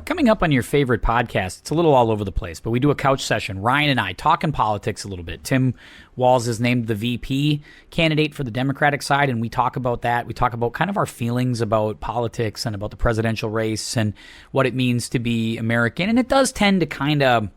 Coming up on your favorite podcast, it's a little all over the place, but we do a couch session. Ryan and I talking politics a little bit. Tim Walz is named the VP candidate for the Democratic side, and we talk about that. We talk about kind of our feelings about politics and about the presidential race and what it means to be American. And it does tend to kind of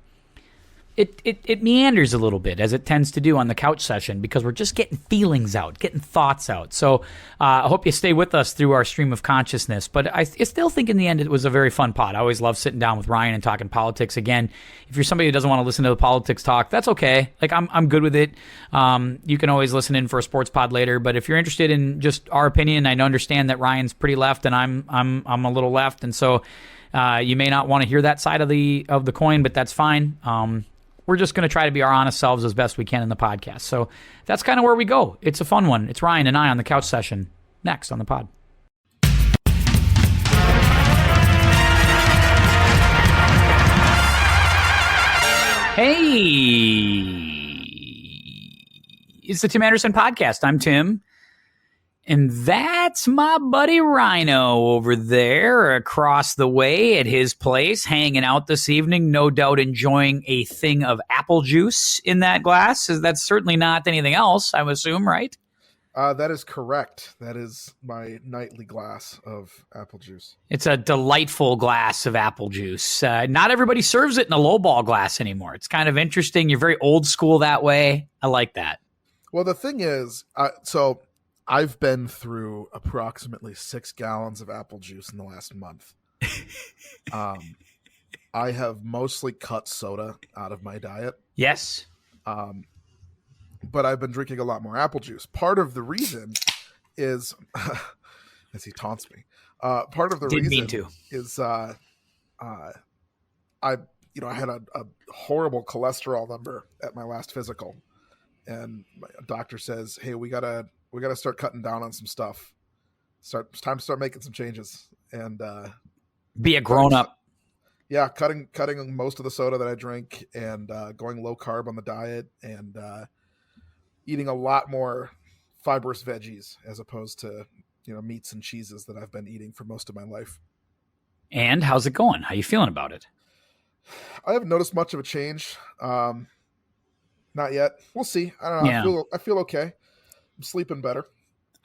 It meanders a little bit, as it tends to do on the couch session, because we're just getting feelings out, getting thoughts out. So I hope you stay with us through our stream of consciousness. But I still think in the end it was a very fun pod. I always love sitting down with Ryan and talking politics. Again, if you're somebody who doesn't want to listen to the politics talk, that's okay. Like I'm good with it. You can always listen in for a sports pod later. But if you're interested in just our opinion, I understand that Ryan's pretty left and I'm a little left, and so you may not want to hear that side of the coin, but that's fine. We're just going to try to be our honest selves as best we can in the podcast. So that's kind of where we go. It's a fun one. It's Ryan and I on the couch session next on the pod. Hey, it's the Tim Anderson Podcast. I'm Tim. And that's my buddy Rhino over there across the way at his place, hanging out this evening, no doubt enjoying a thing of apple juice in that glass. That's certainly not anything else, I would assume, right? That is correct. That is my nightly glass of apple juice. It's a delightful glass of apple juice. Not everybody serves it in a lowball glass anymore. It's kind of interesting. You're very old school that way. I like that. Well, the thing is, I've been through approximately 6 gallons of apple juice in the last month. I have mostly cut soda out of my diet. Yes. But I've been drinking a lot more apple juice. Part of the reason is, as he taunts me, part of the Didn't reason mean to. is I had a horrible cholesterol number at my last physical. And my doctor says, hey, we gotta start cutting down on some stuff. It's time to start making some changes and be a grown up. Yeah, cutting most of the soda that I drink and going low carb on the diet and eating a lot more fibrous veggies as opposed to meats and cheeses that I've been eating for most of my life. And how's it going? How you feeling about it? I haven't noticed much of a change. Not yet. We'll see. I don't know. Yeah. I feel okay. I'm sleeping better.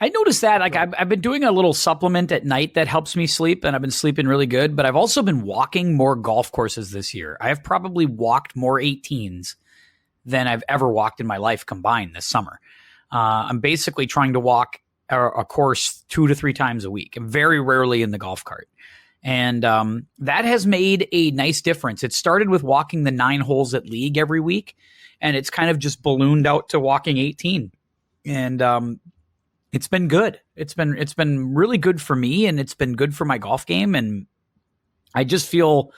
I noticed that. Like I've been doing a little supplement at night that helps me sleep, and I've been sleeping really good. But I've also been walking more golf courses this year. I have probably walked more 18s than I've ever walked in my life combined this summer. I'm basically trying to walk a course 2 to 3 times a week. I'm very rarely in the golf cart. And that has made a nice difference. It started with walking the 9 holes at League every week, and it's kind of just ballooned out to walking 18. And it's been good. It's been really good for me, and it's been good for my golf game. And I just feel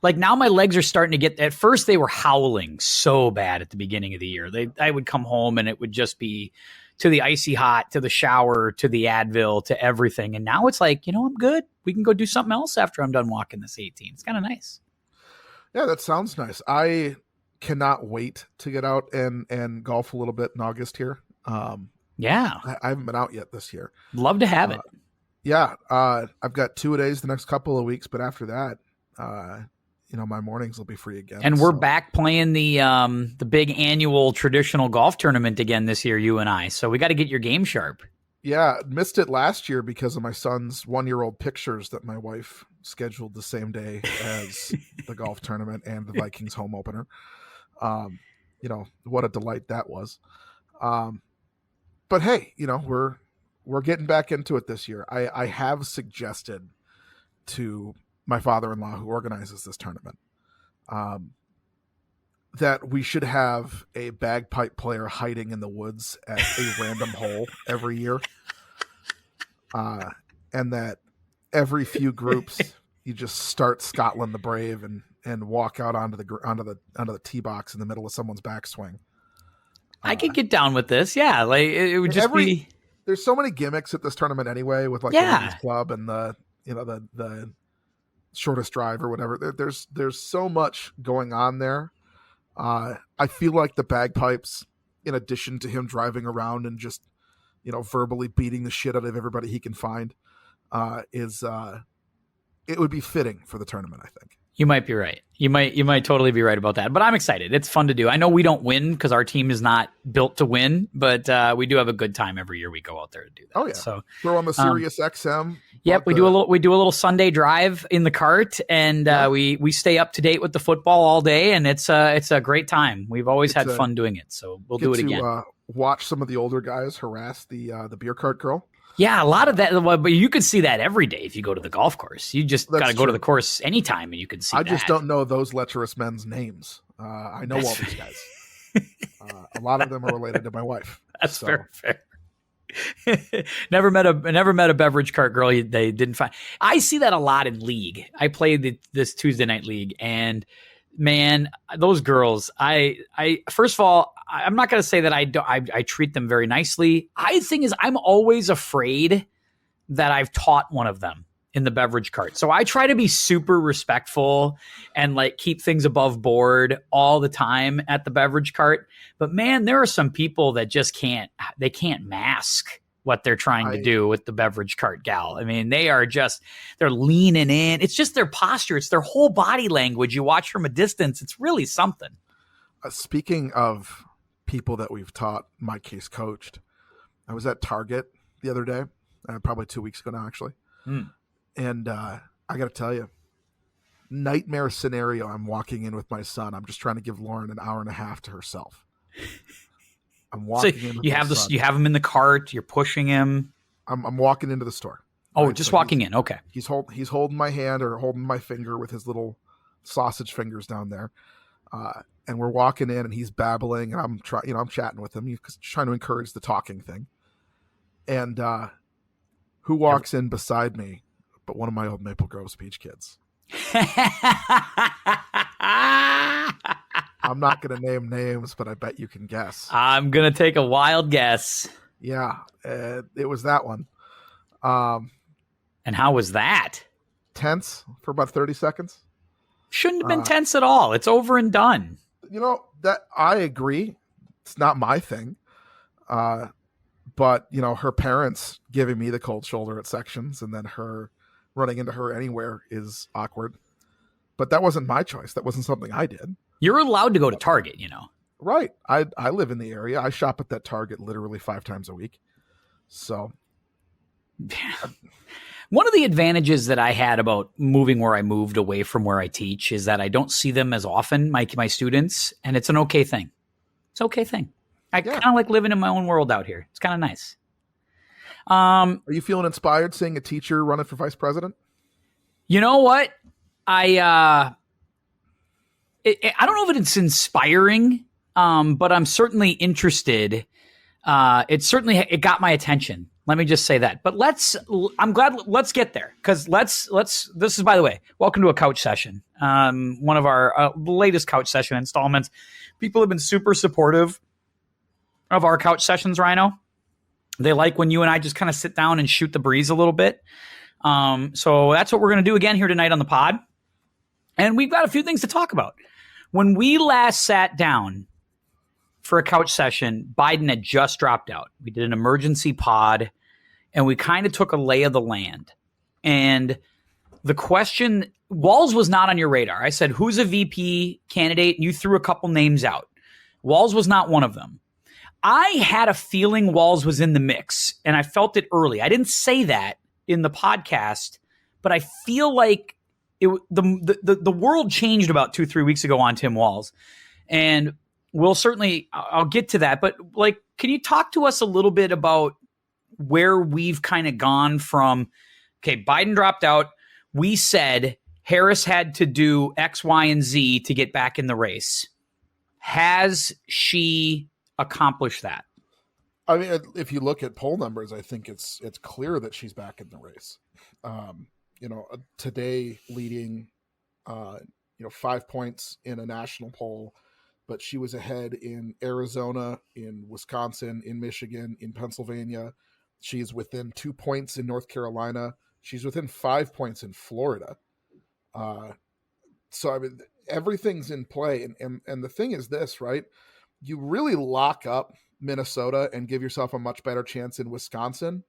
like now my legs are starting to get. At first, they were howling so bad at the beginning of the year. I would come home and it would just be to the icy hot, to the shower, to the Advil, to everything. And now it's like, I'm good. We can go do something else after I'm done walking this 18. It's kind of nice. Yeah, that sounds nice. I cannot wait to get out and golf a little bit in August here. Yeah, I haven't been out yet this year. Love to have it. Yeah. I've got 2-a-days the next couple of weeks, but after that, my mornings will be free again. And we're back playing the big annual traditional golf tournament again this year, you and I. So we got to get your game sharp. Yeah. Missed it last year because of my son's 1-year-old pictures that my wife scheduled the same day as the golf tournament and the Vikings home opener. What a delight that was. But hey, we're getting back into it this year. I have suggested to my father-in-law, who organizes this tournament, that we should have a bagpipe player hiding in the woods at a random hole every year, and that every few groups you just start Scotland the Brave and walk out onto the tee box in the middle of someone's backswing. I could get down with this. Yeah, like it would just be. There's so many gimmicks at this tournament anyway, with like the ladies club and the shortest drive or whatever. There's so much going on there. I feel like the bagpipes, in addition to him driving around and just verbally beating the shit out of everybody he can find, is it would be fitting for the tournament, I think. You might be right. You might totally be right about that. But I'm excited. It's fun to do. I know we don't win because our team is not built to win, but we do have a good time every year we go out there to do that. Oh yeah. So we're on the Sirius XM. Yep, we do a little Sunday drive in the cart, and we stay up to date with the football all day, and it's a great time. We've always had fun doing it, so we'll do it again. Watch some of the older guys harass the beer cart girl. Yeah, a lot of that, but you could see that every day if you go to the golf course. You just got to go to the course anytime, and you can see. I just don't know those lecherous men's names. I know all these guys. A lot of them are related to my wife. That's fair. never met a beverage cart girl they didn't find. I see that a lot in league. I played this Tuesday night league, and man, those girls. I first of all, I'm not going to say that I treat them very nicely. I'm always afraid that I've taught one of them in the beverage cart. So I try to be super respectful and like keep things above board all the time at the beverage cart. But man, there are some people that just can't mask what they're trying to do with the beverage cart gal. I mean, they're leaning in. It's just their posture. It's their whole body language. You watch from a distance. It's really something. Speaking of people that we've taught, in my case coached, I was at Target the other day, probably 2 weeks ago now, actually. And I got to tell you, nightmare scenario. I'm walking in with my son. I'm just trying to give Lauren an hour and a half to herself. I'm walking in with you have son. You have him in the cart. You're pushing him. I'm walking into the store. Oh, right? Just so walking in. Okay. He's holding my hand or holding my finger with his little sausage fingers down there. And we're walking in, and he's babbling, and I'm chatting with him. He's trying to encourage the talking thing. And who walks in beside me but one of my old Maple Grove speech kids? I'm not going to name names, but I bet you can guess. I'm going to take a wild guess. Yeah, it was that one. And how was that? Tense for about 30 seconds. Shouldn't have been tense at all. It's over and done. You know, that I agree. It's not my thing. But, you know, her parents giving me the cold shoulder at sections and then her running into her anywhere is awkward. But that wasn't my choice. That wasn't something I did. You're allowed to go to Target, you know. Right. I live in the area. I shop at that Target literally 5 times a week. So. One of the advantages that I had about moving where I moved away from where I teach is that I don't see them as often, my students, and it's an okay thing. It's an okay thing. I kind of like living in my own world out here. It's kind of nice. Are you feeling inspired seeing a teacher running for vice president? You know what? I don't know if it's inspiring, but I'm certainly interested. It got my attention. Let me just say that. But let's get there, because this is, by the way, welcome to a couch session. One of our latest couch session installments. People have been super supportive of our couch sessions, Rhino. They like when you and I just kind of sit down and shoot the breeze a little bit. So that's what we're going to do again here tonight on the pod. And we've got a few things to talk about. When we last sat down for a couch session, Biden had just dropped out. We did an emergency pod, and we kind of took a lay of the land. And the question, Walz was not on your radar. I said, who's a VP candidate? And you threw a couple names out. Walz was not one of them. I had a feeling Walz was in the mix, and I felt it early. I didn't say that in the podcast, but I feel like the world changed about 2-3 weeks ago on Tim Walz. And I'll get to that, but like, can you talk to us a little bit about where we've kind of gone from, okay, Biden dropped out. We said Harris had to do X, Y, and Z to get back in the race. Has she accomplished that? I mean, if you look at poll numbers, I think it's clear that she's back in the race. Today leading, 5 points in a national poll, but she was ahead in Arizona, in Wisconsin, in Michigan, in Pennsylvania. She's within 2 points in North Carolina. She's within 5 points in Florida. So, I mean, everything's in play. And the thing is this, right? You really lock up Minnesota and give yourself a much better chance in Wisconsin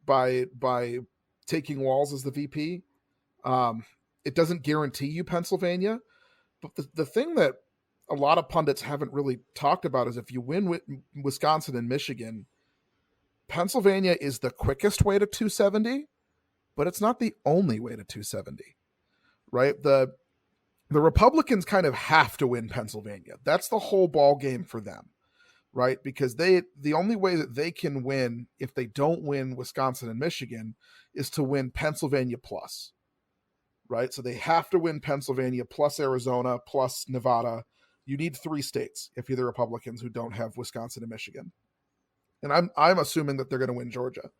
by taking Walz as the VP. It doesn't guarantee you Pennsylvania, but the thing that a lot of pundits haven't really talked about is if you win with Wisconsin and Michigan, Pennsylvania is the quickest way to 270, but it's not the only way to 270, right? The Republicans kind of have to win Pennsylvania. That's the whole ball game for them, right? Because the only way that they can win if they don't win Wisconsin and Michigan is to win Pennsylvania plus, right? So they have to win Pennsylvania plus Arizona plus Nevada. You need 3 states if you're the Republicans who don't have Wisconsin and Michigan. And I'm assuming that they're going to win Georgia.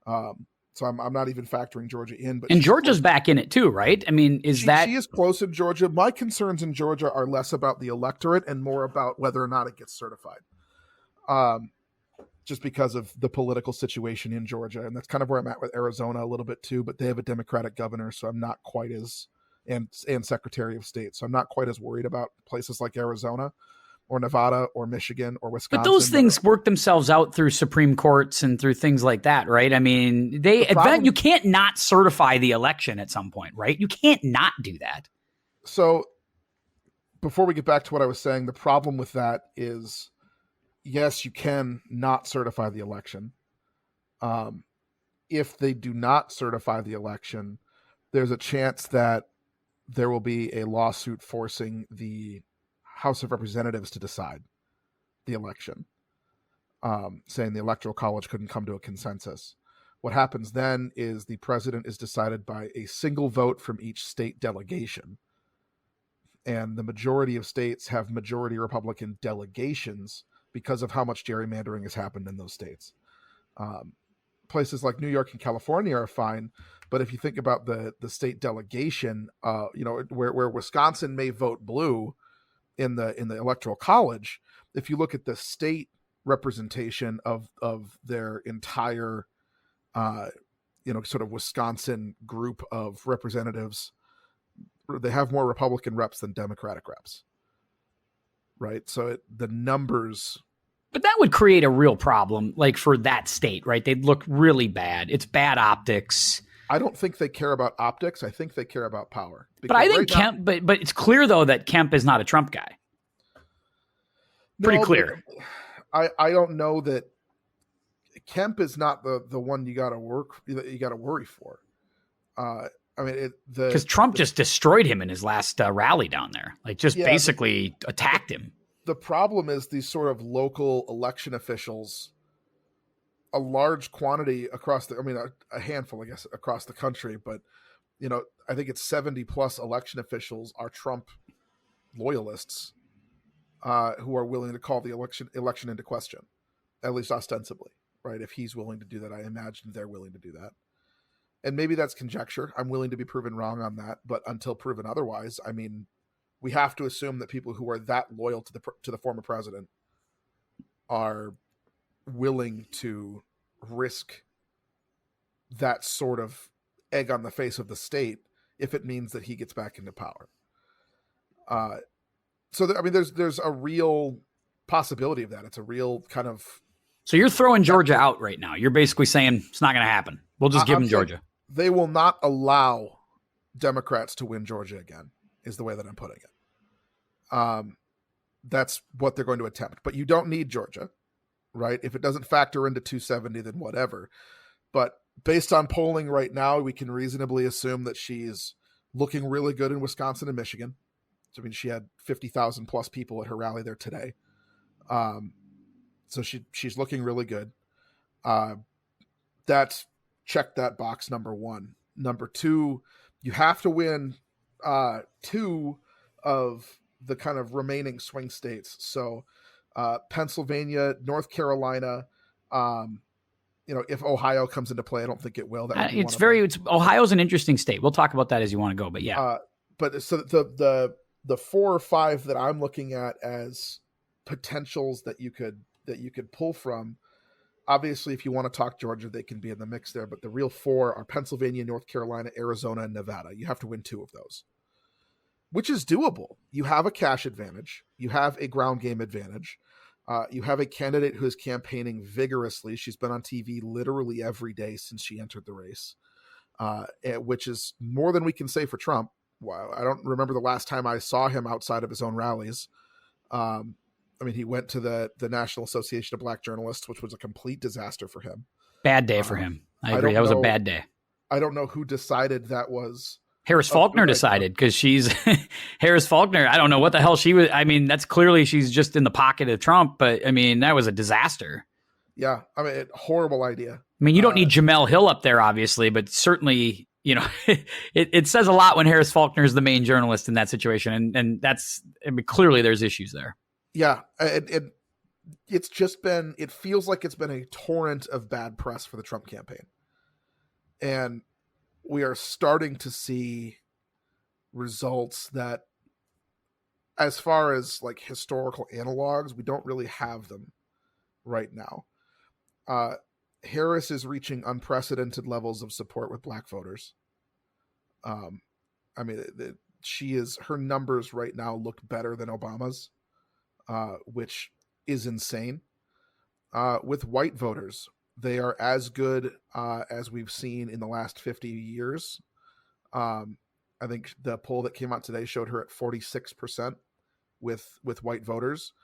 So I'm not even factoring Georgia in. But and Georgia's back in it too, right? I mean, she is close in Georgia. My concerns in Georgia are less about the electorate and more about whether or not it gets certified. Just because of the political situation in Georgia. And that's kind of where I'm at with Arizona a little bit too, but they have a Democratic governor, so I'm not quite as, and Secretary of State. So I'm not quite as worried about places like Arizona or Nevada or Michigan or Wisconsin. But those things work themselves out through Supreme Courts and through things like that, right? I mean, you can't not certify the election at some point, right? You can't not do that. So before we get back to what I was saying, the problem with that is, yes, you can not certify the election. If they do not certify the election, there's a chance that there will be a lawsuit forcing the House of Representatives to decide the election, saying the Electoral College couldn't come to a consensus. What happens then is the president is decided by a single vote from each state delegation. And the majority of states have majority Republican delegations because of how much gerrymandering has happened in those states. Places like New York and California are fine, but if you think about the state delegation, where Wisconsin may vote blue in the Electoral College, if you look at the state representation of their entire, sort of Wisconsin group of representatives, they have more Republican reps than Democratic reps. Right. So the numbers. But that would create a real problem, like for that state, right? They'd look really bad. It's bad optics. I don't think they care about optics. I think they care about power. But I think Kemp, but it's clear, though, that Kemp is not a Trump guy. Pretty clear. I don't know that Kemp is not the one you got to worry for. Because Trump just destroyed him in his last rally down there, basically attacked him. The problem is these sort of local election officials, a large quantity across a handful, I guess, across the country, but I think it's 70 plus election officials are Trump loyalists who are willing to call the election into question, at least ostensibly, right? If he's willing to do that, I imagine they're willing to do that. And maybe that's conjecture. I'm willing to be proven wrong on that, but until proven otherwise, I mean, we have to assume that people who are that loyal to the former president are willing to risk that sort of egg on the face of the state if it means that he gets back into power. There's a real possibility of that. It's a real kind of. So you're throwing Georgia out right now. You're basically saying it's not going to happen. We'll just give them Georgia. They will not allow Democrats to win Georgia again, is the way that I'm putting it. That's what they're going to attempt. But you don't need Georgia, right? If it doesn't factor into 270, then whatever. But based on polling right now, we can reasonably assume that she's looking really good in Wisconsin and Michigan. So, I mean, she had 50,000 plus people at her rally there today. So she's looking really good. That's check that box, number one. Number two, you have to win 2 of the kind of remaining swing states. So Pennsylvania, North Carolina, if Ohio comes into play, I don't think it will. Ohio's an interesting state. We'll talk about that as you want to go, but yeah. But so the 4 or 5 that I'm looking at as potentials that you could pull from, obviously, if you want to talk Georgia, they can be in the mix there. But the real 4 are Pennsylvania, North Carolina, Arizona, and Nevada. You have to win 2 of those, which is doable. You have a cash advantage. You have a ground game advantage. You have a candidate who is campaigning vigorously. She's been on TV literally every day since she entered the race. which is more than we can say for Trump. Wow, I don't remember the last time I saw him outside of his own rallies. I mean, he went to the National Association of Black Journalists, which was a complete disaster for him. Bad day for him. I agree. That was a bad day. I don't know who decided that was. Harris Faulkner decided, because she's Harris Faulkner. I don't know what the hell she was. I mean, that's clearly she's just in the pocket of Trump. But I mean, that was a disaster. Yeah. I mean, horrible idea. I mean, you don't need Jamel Hill up there, obviously, but certainly, it says a lot when Harris Faulkner is the main journalist in that situation. And that's, I mean, clearly there's issues there. Yeah. It's just been, it feels like it's been a torrent of bad press for the Trump campaign. And we are starting to see results that, as far as like historical analogs, we don't really have them right now. Harris is reaching unprecedented levels of support with Black voters. I mean, her numbers right now look better than Obama's, which is insane. With white voters, they are as good as we've seen in the last 50 years. I think the poll that came out today showed her at 46% with white voters.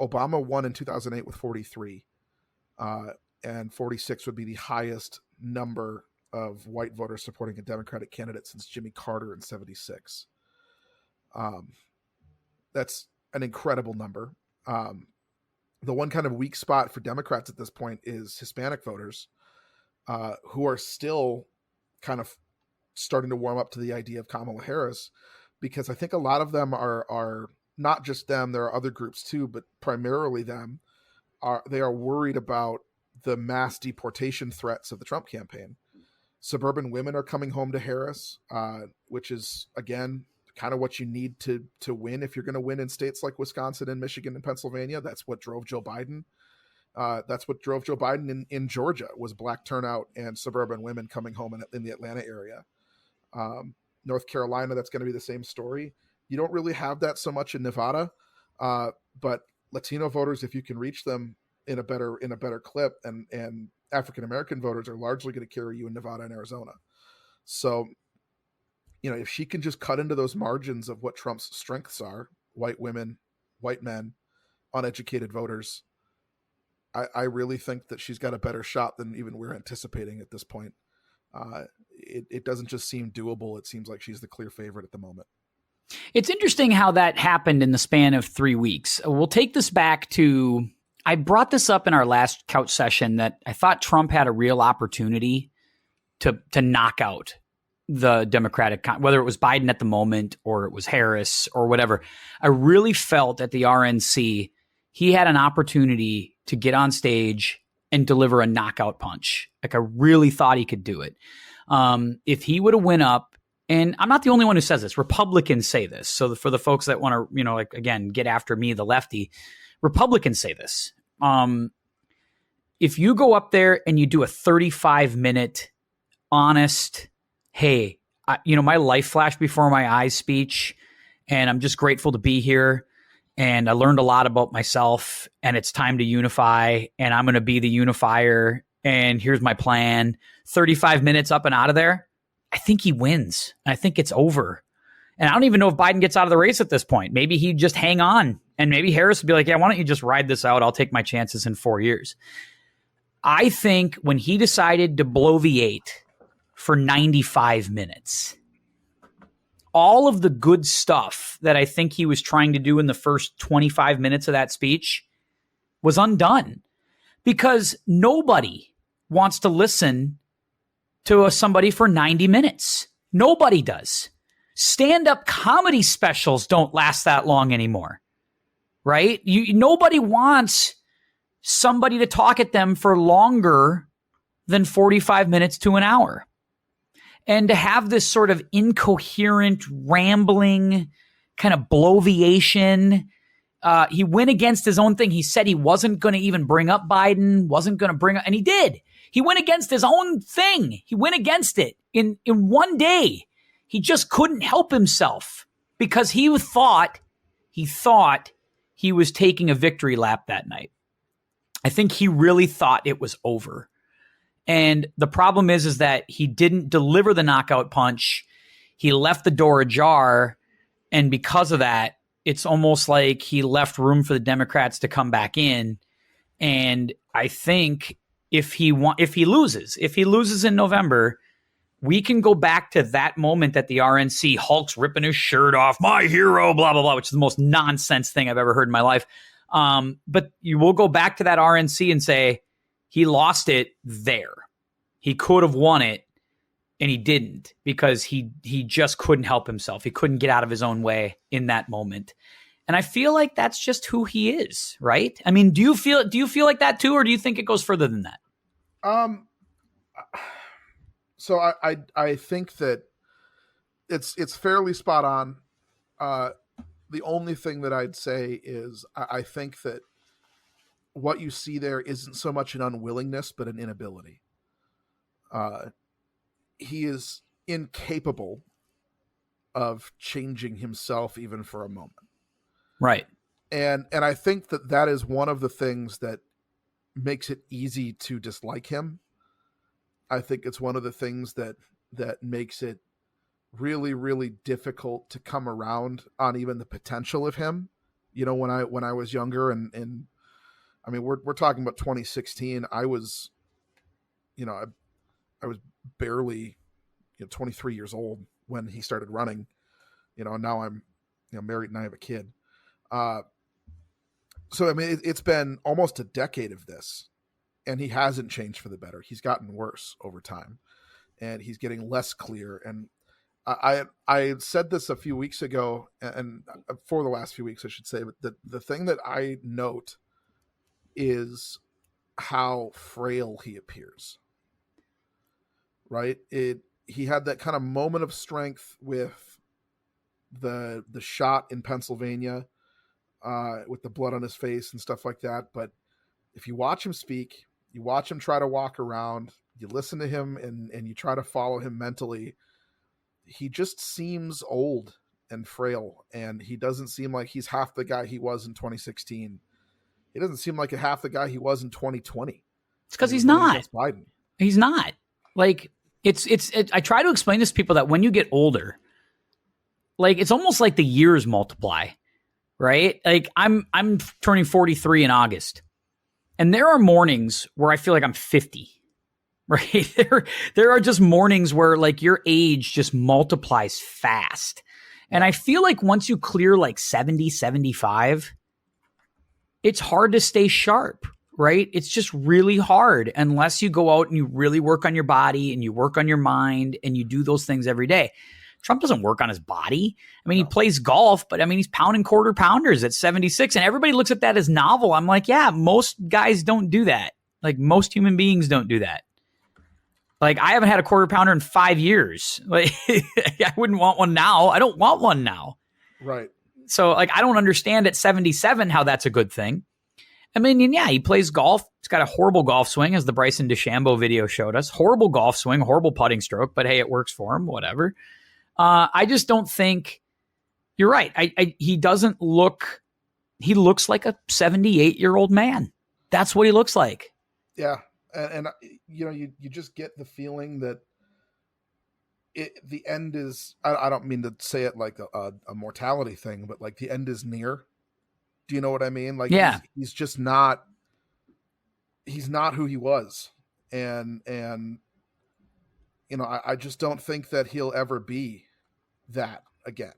Obama won in 2008 with 43, and 46 would be the highest number of white voters supporting a Democratic candidate since Jimmy Carter in 76. That's an incredible number. The one kind of weak spot for Democrats at this point is Hispanic voters, who are still kind of starting to warm up to the idea of Kamala Harris, because I think a lot of them are not just them. There are other groups too, but primarily them. They are worried about the mass deportation threats of the Trump campaign. Suburban women are coming home to Harris, which is, again, kind of what you need to win if you're going to win in states like Wisconsin and Michigan and Pennsylvania. That's what drove Joe Biden. That's what drove Joe Biden in Georgia, was Black turnout and suburban women coming home in the Atlanta area. North Carolina, that's going to be the same story. You don't really have that so much in Nevada, but Latino voters, if you can reach them in a better clip, and African-American voters are largely going to carry you in Nevada and Arizona. So, if she can just cut into those margins of what Trump's strengths are, white women, white men, uneducated voters, I really think that she's got a better shot than even we're anticipating at this point. It doesn't just seem doable. It seems like she's the clear favorite at the moment. It's interesting how that happened in the span of 3 weeks. We'll take this back to, I brought this up in our last couch session, that I thought Trump had a real opportunity to knock out the Democratic, whether it was Biden at the moment or it was Harris or whatever. I really felt at the RNC, he had an opportunity to get on stage and deliver a knockout punch. Like, I really thought he could do it. If he would have went up, and I'm not the only one who says this, Republicans say this. So for the folks that want to, again, get after me, the lefty, Republicans say this. If you go up there and you do a 35-minute honest, hey, my life flashed before my eyes speech, and I'm just grateful to be here, and I learned a lot about myself, and it's time to unify, and I'm going to be the unifier, and here's my plan. 35 minutes up and out of there, I think he wins. I think it's over. And I don't even know if Biden gets out of the race at this point. Maybe he'd just hang on, and maybe Harris would be like, yeah, why don't you just ride this out? I'll take my chances in 4 years. I think when he decided to blow the 8 for 95 minutes, all of the good stuff that I think he was trying to do in the first 25 minutes of that speech was undone, because nobody wants to listen to somebody for 90 minutes. Nobody does. Stand-up comedy specials don't last that long anymore, right? Nobody wants somebody to talk at them for longer than 45 minutes to an hour. And to have this sort of incoherent, rambling kind of bloviation, he went against his own thing. He said he wasn't going to even bring up Biden, and he did. He went against his own thing. He went against it in one day. He just couldn't help himself, because he thought he was taking a victory lap that night. I think he really thought it was over. And the problem is that he didn't deliver the knockout punch. He left the door ajar. And because of that, it's almost like he left room for the Democrats to come back in. And I think if he loses in November, we can go back to that moment at the RNC. Hulk's ripping his shirt off, my hero, blah, blah, blah, which is the most nonsense thing I've ever heard in my life. But you will go back to that RNC and say, he lost it there. He could have won it, and he didn't because he just couldn't help himself. He couldn't get out of his own way in that moment. And I feel like that's just who he is, right? I mean, do you feel like that too, or do you think it goes further than that? So I think that it's fairly spot on. The only thing that I'd say is I think that what you see there isn't so much an unwillingness, but an inability. He is incapable of changing himself even for a moment. Right. And I think that is one of the things that makes it easy to dislike him. I think it's one of the things that makes it really, really difficult to come around on even the potential of him. You know, when I was younger and I mean, we're talking about 2016. I was barely 23 years old when he started running, and now I'm married and I have a kid. So, I mean, it's been almost a decade of this, and he hasn't changed for the better. He's gotten worse over time, and he's getting less clear. And I said this a few weeks ago, and for the last few weeks, I should say, but the thing that I note is how frail he appears. Right? He had that kind of moment of strength with the shot in Pennsylvania, with the blood on his face and stuff like that. But if you watch him speak, you watch him try to walk around, you listen to him and you try to follow him mentally, he just seems old and frail, and he doesn't seem like he's half the guy he was in 2016. He doesn't seem like half the guy he was in 2020. It's because he's not. Biden. He's not. Like, I try to explain this to people that when you get older, like, it's almost like the years multiply, right? Like, I'm turning 43 in August, and there are mornings where I feel like I'm 50, right? There are just mornings where, like, your age just multiplies fast. And I feel like once you clear like 70, 75, it's hard to stay sharp, right? It's just really hard unless you go out and you really work on your body and you work on your mind and you do those things every day. Trump doesn't work on his body. I mean, He plays golf, but I mean, he's pounding quarter pounders at 76, and everybody looks at that as novel. I'm like, yeah, most guys don't do that. Like, most human beings don't do that. Like, I haven't had a quarter pounder in 5 years. Like, I wouldn't want one now. I don't want one now. Right. So, like, I don't understand at 77 how that's a good thing. I mean, yeah, he plays golf. He's got a horrible golf swing, as the Bryson DeChambeau video showed us. Horrible golf swing, horrible putting stroke, but hey, it works for him, whatever. I just don't think you're right. He doesn't look, he looks like a 78-year-old man. That's what he looks like. Yeah. And you just get the feeling that the end is, I don't mean to say it like a mortality thing, but like the end is near. Do you know what I mean? Like, yeah. He's just not, he's not who he was. And I just don't think that he'll ever be that again.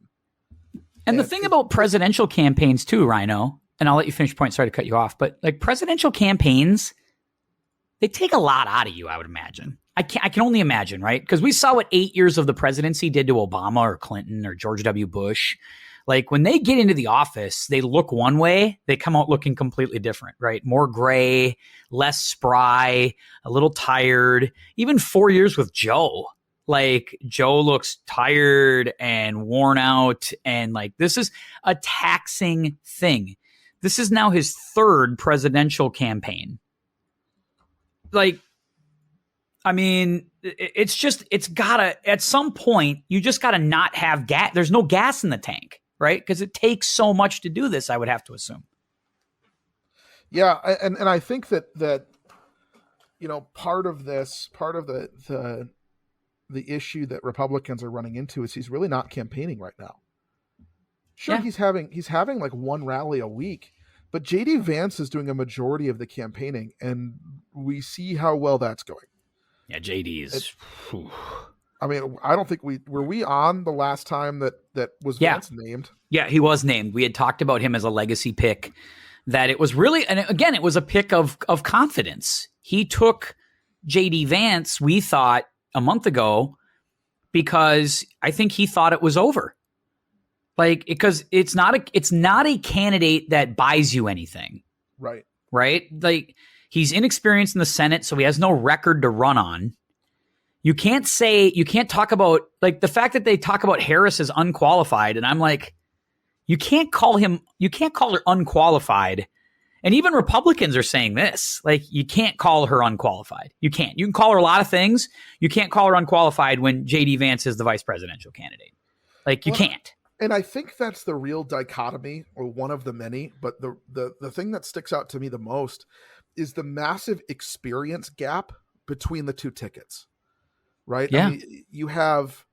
And the thing about presidential campaigns too, Rhino, and I'll let you finish your point, sorry to cut you off, but like presidential campaigns, they take a lot out of you, I would imagine. I can only imagine, right? Because we saw what 8 years of the presidency did to Obama or Clinton or George W. Bush. Like, when they get into the office, they look one way, they come out looking completely different, right? More gray, less spry, a little tired. Even 4 years with Joe, like, Joe looks tired and worn out. And like, this is a taxing thing. This is now his third presidential campaign. Like, I mean, it's gotta, at some point, you just gotta not have gas. There's no gas in the tank, right? Because it takes so much to do this, I would have to assume. Yeah. And I think that part of the issue that Republicans are running into is he's really not campaigning right now. Sure, he's having like one rally a week, but JD Vance is doing a majority of the campaigning, and we see how well that's going. Yeah, JD is. I mean, I don't think were we on the last time that was Vance named. Yeah, he was named. We had talked about him as a legacy pick. That it was really, and again, it was a pick of confidence. He took JD Vance, we thought a month ago, because I think he thought it was over. Like, because it's not a candidate that buys you anything. Right. Like, he's inexperienced in the Senate, so he has no record to run on. You can't talk about, like, the fact that they talk about Harris as unqualified, and I'm like, you can't call her unqualified. And even Republicans are saying this, like, you can't call her unqualified. You can't. You can call her a lot of things. You can't call her unqualified when JD Vance is the vice presidential candidate. Like, you can't. And I think that's the real dichotomy, or one of the many. But the thing that sticks out to me the most is the massive experience gap between the two tickets, right? Yeah. I mean, you have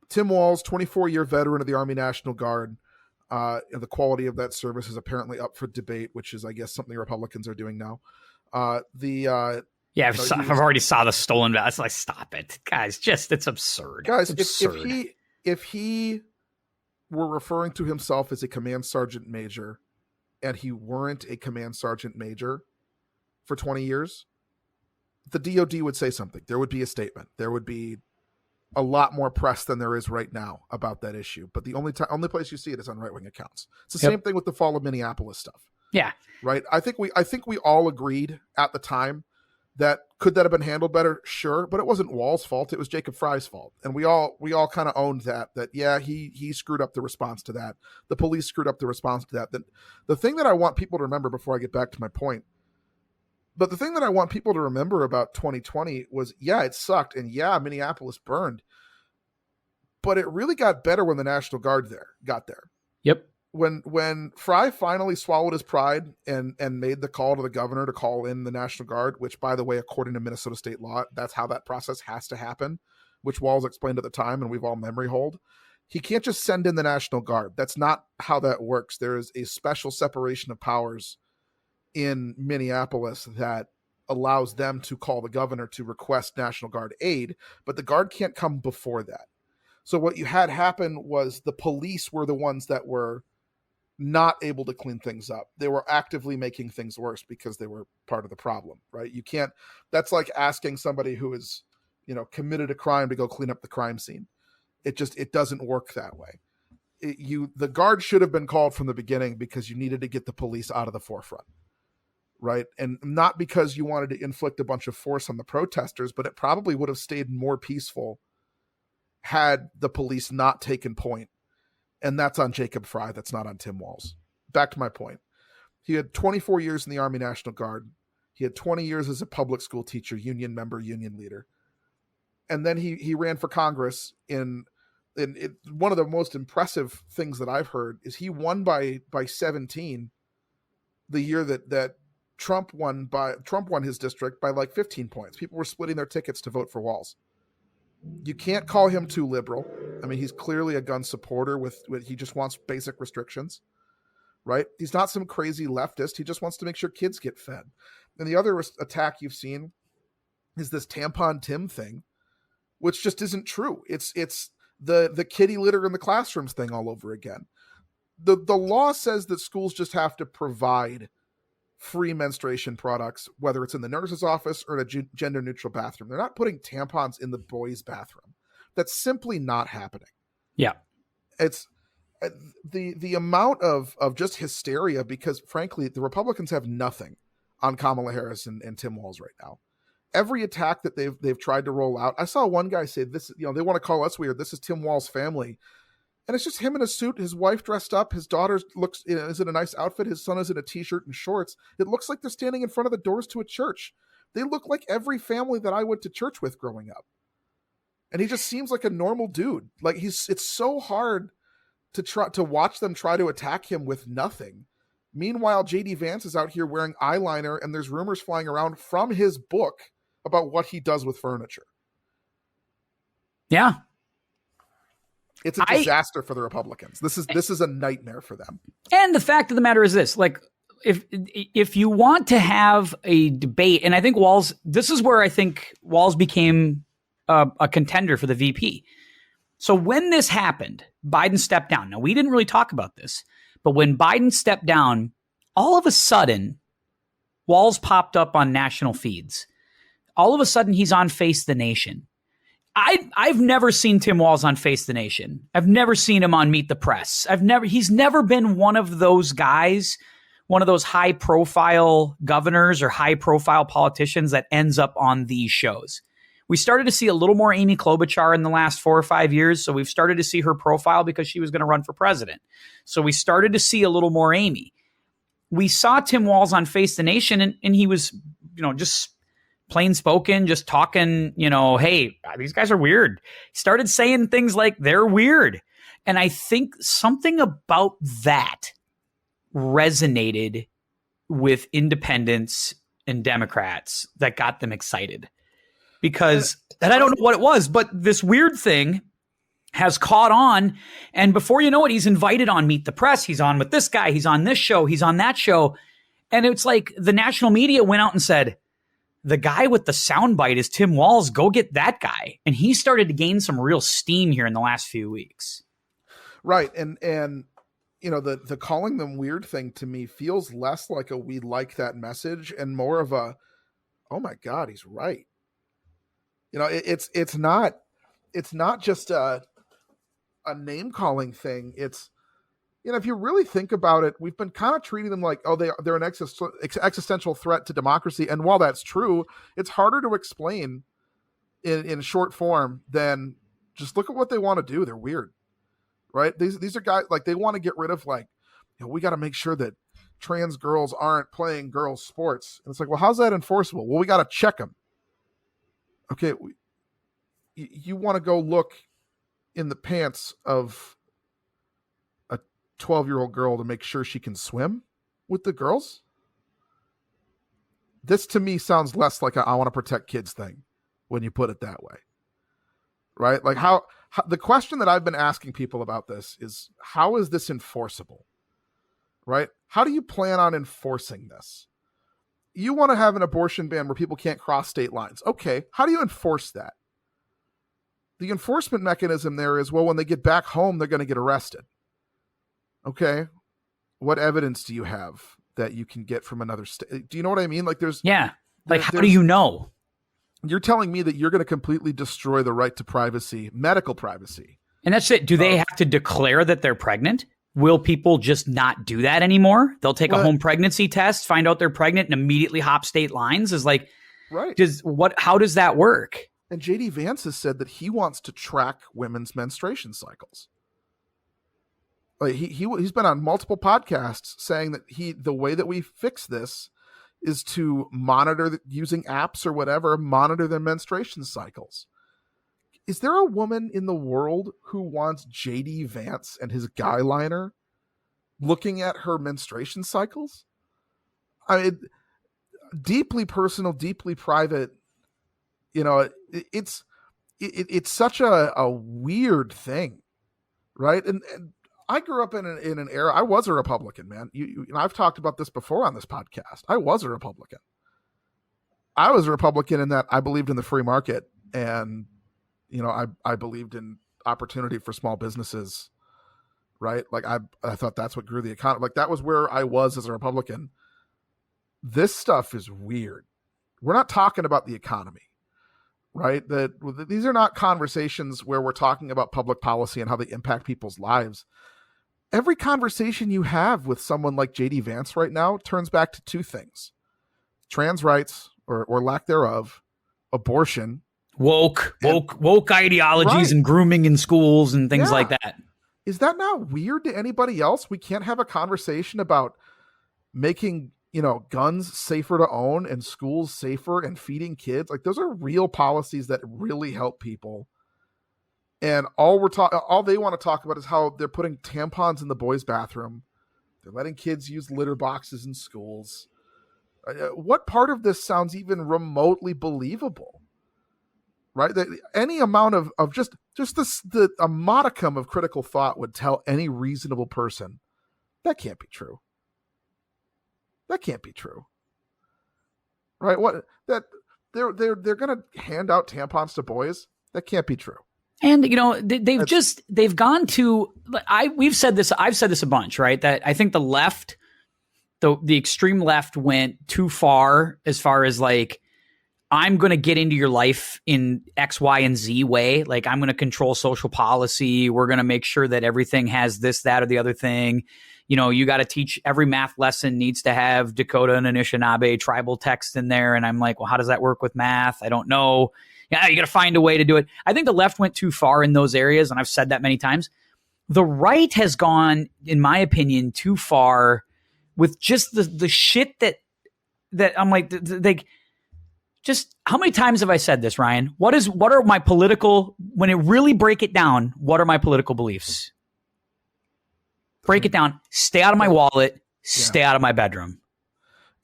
Tim Walz, 24-year veteran of the Army National Guard. And the quality of that service is apparently up for debate, which is, I guess, something Republicans are doing now. I've already saw the stolen value. It's like, stop it, guys! It's absurd, guys. It's absurd. If he were referring to himself as a command sergeant major, and he weren't a command sergeant major for 20 years, the DoD would say something. There would be a statement. There would be a lot more press than there is right now about that issue. But the only place you see it is on right-wing accounts. It's the same thing with the fall of Minneapolis stuff. Yeah. Right. I think we all agreed at the time that could that have been handled better? Sure. But it wasn't Walz's fault. It was Jacob Fry's fault. And we all kind of owned that he screwed up the response to that. The police screwed up the response to that. The thing that I want people to remember before I get back to my point, but the thing that I want people to remember about 2020 was, it sucked. And Minneapolis burned. But it really got better when the National Guard got there. Yep. When Fry finally swallowed his pride and made the call to the governor to call in the National Guard, which, by the way, according to Minnesota state law, that's how that process has to happen, which Walz explained at the time and we've all memory hold. He can't just send in the National Guard. That's not how that works. There is a special separation of powers in Minneapolis that allows them to call the governor to request National Guard aid, but the Guard can't come before that. So what you had happen was the police were the ones that were not able to clean things up. They were actively making things worse because they were part of the problem, right? You can't, that's like asking somebody who is, committed a crime to go clean up the crime scene. It doesn't work that way. The Guard should have been called from the beginning because you needed to get the police out of the forefront, right? And not because you wanted to inflict a bunch of force on the protesters, but it probably would have stayed more peaceful had the police not taken point. And that's on Jacob Fry. That's not on Tim Walz. Back to my point. He had 24 years in the Army National Guard. He had 20 years as a public school teacher, union member, union leader. And then he ran for Congress in one of the most impressive things that I've heard is he won by 17 the year that Trump won his district by like 15 points. People were splitting their tickets to vote for Walz. You can't call him too liberal. I mean, he's clearly a gun supporter with he just wants basic restrictions, right? He's not some crazy leftist. He just wants to make sure kids get fed. And the other attack you've seen is this tampon Tim thing, which just isn't true. It's the kitty litter in the classrooms thing all over again. The law says that schools just have to provide free menstruation products, whether it's in the nurse's office or in a gender neutral bathroom. They're not putting tampons in the boys' bathroom. That's simply not happening. Yeah. It's the amount of just hysteria because frankly, the Republicans have nothing on Kamala Harris and Tim Walz right now. Every attack that they've tried to roll out. I saw one guy say this, they want to call us weird. This is Tim Walz's family. And it's just him in a suit, his wife dressed up, his daughter is in a nice outfit, his son is in a t-shirt and shorts. It looks like they're standing in front of the doors to a church. They look like every family that I went to church with growing up. And he just seems like a normal dude. Like it's so hard to watch them try to attack him with nothing. Meanwhile, JD Vance is out here wearing eyeliner and there's rumors flying around from his book about what he does with furniture. Yeah. It's a disaster for the Republicans. This is a nightmare for them. And the fact of the matter is this, like, if you want to have a debate, and I think Walz, this is where I think Walz became a contender for the VP. So when this happened, Biden stepped down. Now, we didn't really talk about this, but when Biden stepped down, all of a sudden, Walz popped up on national feeds. All of a sudden, he's on Face the Nation. I've never seen Tim Walz on Face the Nation. I've never seen him on Meet the Press. He's never been one of those guys, one of those high profile governors or high profile politicians that ends up on these shows. We started to see a little more Amy Klobuchar in the last 4 or 5 years. So we've started to see her profile because she was going to run for president. So we started to see a little more Amy. We saw Tim Walz on Face the Nation and he was, just plain spoken, just talking, hey, these guys are weird. He started saying things like they're weird. And I think something about that resonated with independents and Democrats that got them excited. Because, and I don't know what it was, but this weird thing has caught on. And before you know it, he's invited on Meet the Press. He's on with this guy. He's on this show. He's on that show. And it's like the national media went out and said, the guy with the soundbite is Tim Walz. Go get that guy. And he started to gain some real steam here in the last few weeks. Right. And the calling them weird thing to me feels less like a we like that message and more of a, oh my God, he's right. It's not just a name calling thing. It's, if you really think about it, we've been kind of treating them like, oh, they're an existential threat to democracy. And while that's true, it's harder to explain in short form than just look at what they want to do. They're weird, right? These are guys, like, they want to get rid of, like, we got to make sure that trans girls aren't playing girls' sports. And it's like, well, how's that enforceable? Well, we got to check them. Okay, you want to go look in the pants of a 12-year-old girl to make sure she can swim with the girls? This to me sounds less like I want to protect kids thing when you put it that way, right? Like how the question that I've been asking people about this is, how is this enforceable, right? How do you plan on enforcing this? You want to have an abortion ban where people can't cross state lines. Okay, how do you enforce that? The enforcement mechanism there is, well, when they get back home, they're going to get arrested. Okay, what evidence do you have that you can get from another state? Do you know what I mean? Like how do you know? You're telling me that you're going to completely destroy the right to privacy, medical privacy. And that's it. Do they have to declare that they're pregnant? Will people just not do that anymore? They'll take a home pregnancy test, find out they're pregnant, and immediately hop state lines? Is like, right? How does that work? And JD Vance has said that he wants to track women's menstruation cycles. Like he's been on multiple podcasts saying that the way that we fix this is to monitor using apps or whatever, monitor their menstruation cycles. Is there a woman in the world who wants JD Vance and his guy liner looking at her menstruation cycles? I mean, deeply personal, deeply private. It's such a weird thing, right? And I grew up in an era. I was a Republican, man. I've talked about this before on this podcast. I was a Republican. I was a Republican in that I believed in the free market, and I believed in opportunity for small businesses, right? Like I thought that's what grew the economy. Like that was where I was as a Republican. This stuff is weird. We're not talking about the economy, right? These are not conversations where we're talking about public policy and how they impact people's lives. Every conversation you have with someone like JD Vance right now turns back to two things: trans rights or lack thereof, abortion, woke ideologies, right, and grooming in schools and things like that. Is that not weird to anybody else? We can't have a conversation about making, guns safer to own and schools safer and feeding kids. Like, those are real policies that really help people. And all they want to talk about is how they're putting tampons in the boys' bathroom. They're letting kids use litter boxes in schools. What part of this sounds even remotely believable? Right? That any amount of just a modicum of critical thought would tell any reasonable person that can't be true. That can't be true. Right? What that they're going to hand out tampons to boys? That can't be true. And they've gone to I've said this a bunch, right? That I think the left, the extreme left went too far as like, I'm going to get into your life in X, Y, and Z way. Like, I'm going to control social policy. We're going to make sure that everything has this, that, or the other thing. You know, you got to teach, every math lesson needs to have Dakota and Anishinaabe tribal text in there. And I'm like, well, how does that work with math? I don't know. Yeah, you got to find a way to do it. I think the left went too far in those areas, and I've said that many times. The right has gone, in my opinion, too far with just the shit that I'm like, just how many times have I said this, Ryan? What are my political, when it really break it down, what are my political beliefs? Break it down. Stay out of my wallet. Stay out of my bedroom.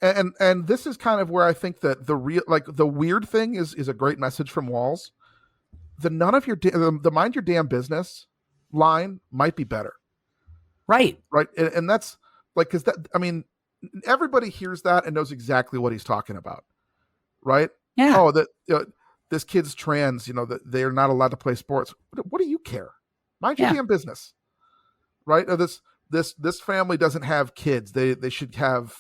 And this is kind of where I think that the weird thing is a great message from Walz. The mind your damn business line might be better. Right. Right. And that's like, cause that, I mean, everybody hears that and knows exactly what he's talking about. Right? Yeah. Oh, this kid's trans, that they're not allowed to play sports. What do you care? Mind your damn business. Right? Or this family doesn't have kids. They should have,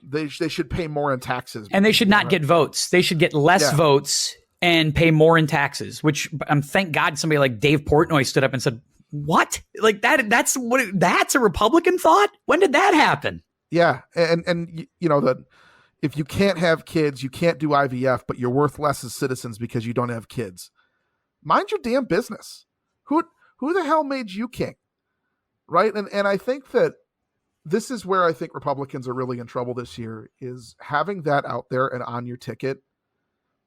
they should pay more in taxes. And they should not get votes. They should get less votes and pay more in taxes, which thank God somebody like Dave Portnoy stood up and said, what? Like that's a Republican thought? When did that happen? Yeah. And that if you can't have kids, you can't do IVF, but you're worth less as citizens because you don't have kids. Mind your damn business. Who the hell made you king? Right? And I think that this is where I think Republicans are really in trouble this year, is having that out there and on your ticket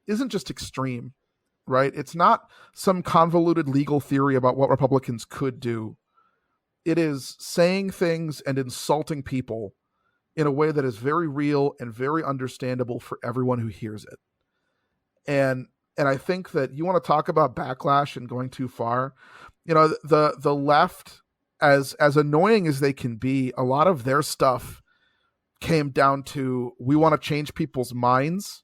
isn't just extreme, right? It's not some convoluted legal theory about what Republicans could do. It is saying things and insulting people in a way that is very real and very understandable for everyone who hears it. And I think that you want to talk about backlash and going too far. The left, as annoying as they can be, a lot of their stuff came down to, we want to change people's minds.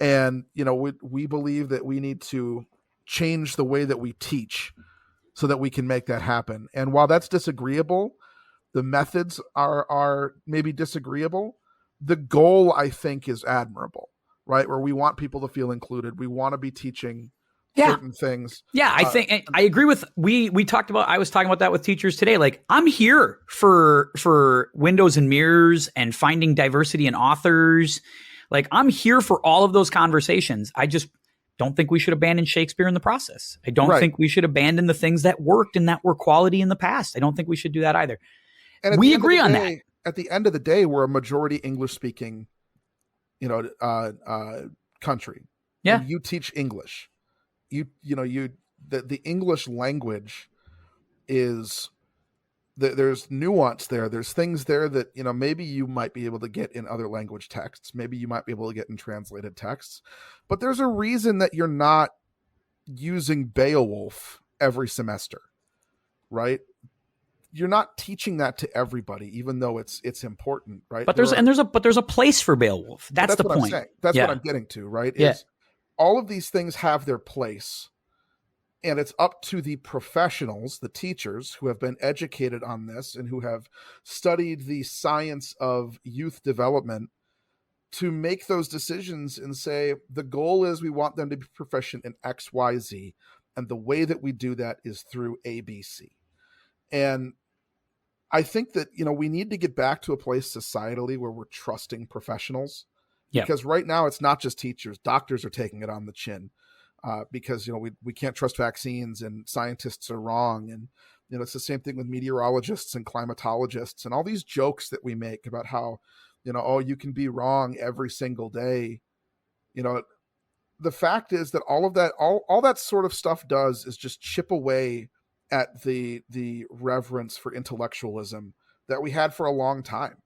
And, we believe that we need to change the way that we teach so that we can make that happen. And while that's disagreeable, the methods are maybe disagreeable, the goal, I think, is admirable, right? Where we want people to feel included. We want to be teaching certain things. Yeah, I think I agree with, I was talking about that with teachers today. Like, I'm here for windows and mirrors and finding diversity in authors. Like, I'm here for all of those conversations. I just don't think we should abandon Shakespeare in the process. I don't think we should abandon the things that worked and that were quality in the past. I don't think we should do that either. And we agree on that. At the end of the day, we're a majority English speaking, country. Yeah. And you teach English. The English language is, there's nuance there. There's things there that, maybe you might be able to get in other language texts. Maybe you might be able to get in translated texts, but there's a reason that you're not using Beowulf every semester, right? You're not teaching that to everybody, even though it's important, right? But there's a place for Beowulf. That's the point. That's what I'm getting to, right? Is all of these things have their place, and it's up to the professionals, the teachers who have been educated on this and who have studied the science of youth development, to make those decisions and say, the goal is we want them to be proficient in X, Y, Z, and the way that we do that is through ABC. And I think that, we need to get back to a place societally where we're trusting professionals, because right now it's not just teachers. Doctors are taking it on the chin because, we can't trust vaccines and scientists are wrong. And, it's the same thing with meteorologists and climatologists and all these jokes that we make about how, you can be wrong every single day. The fact is that all that sort of stuff does is just chip away at the reverence for intellectualism that we had for a long time,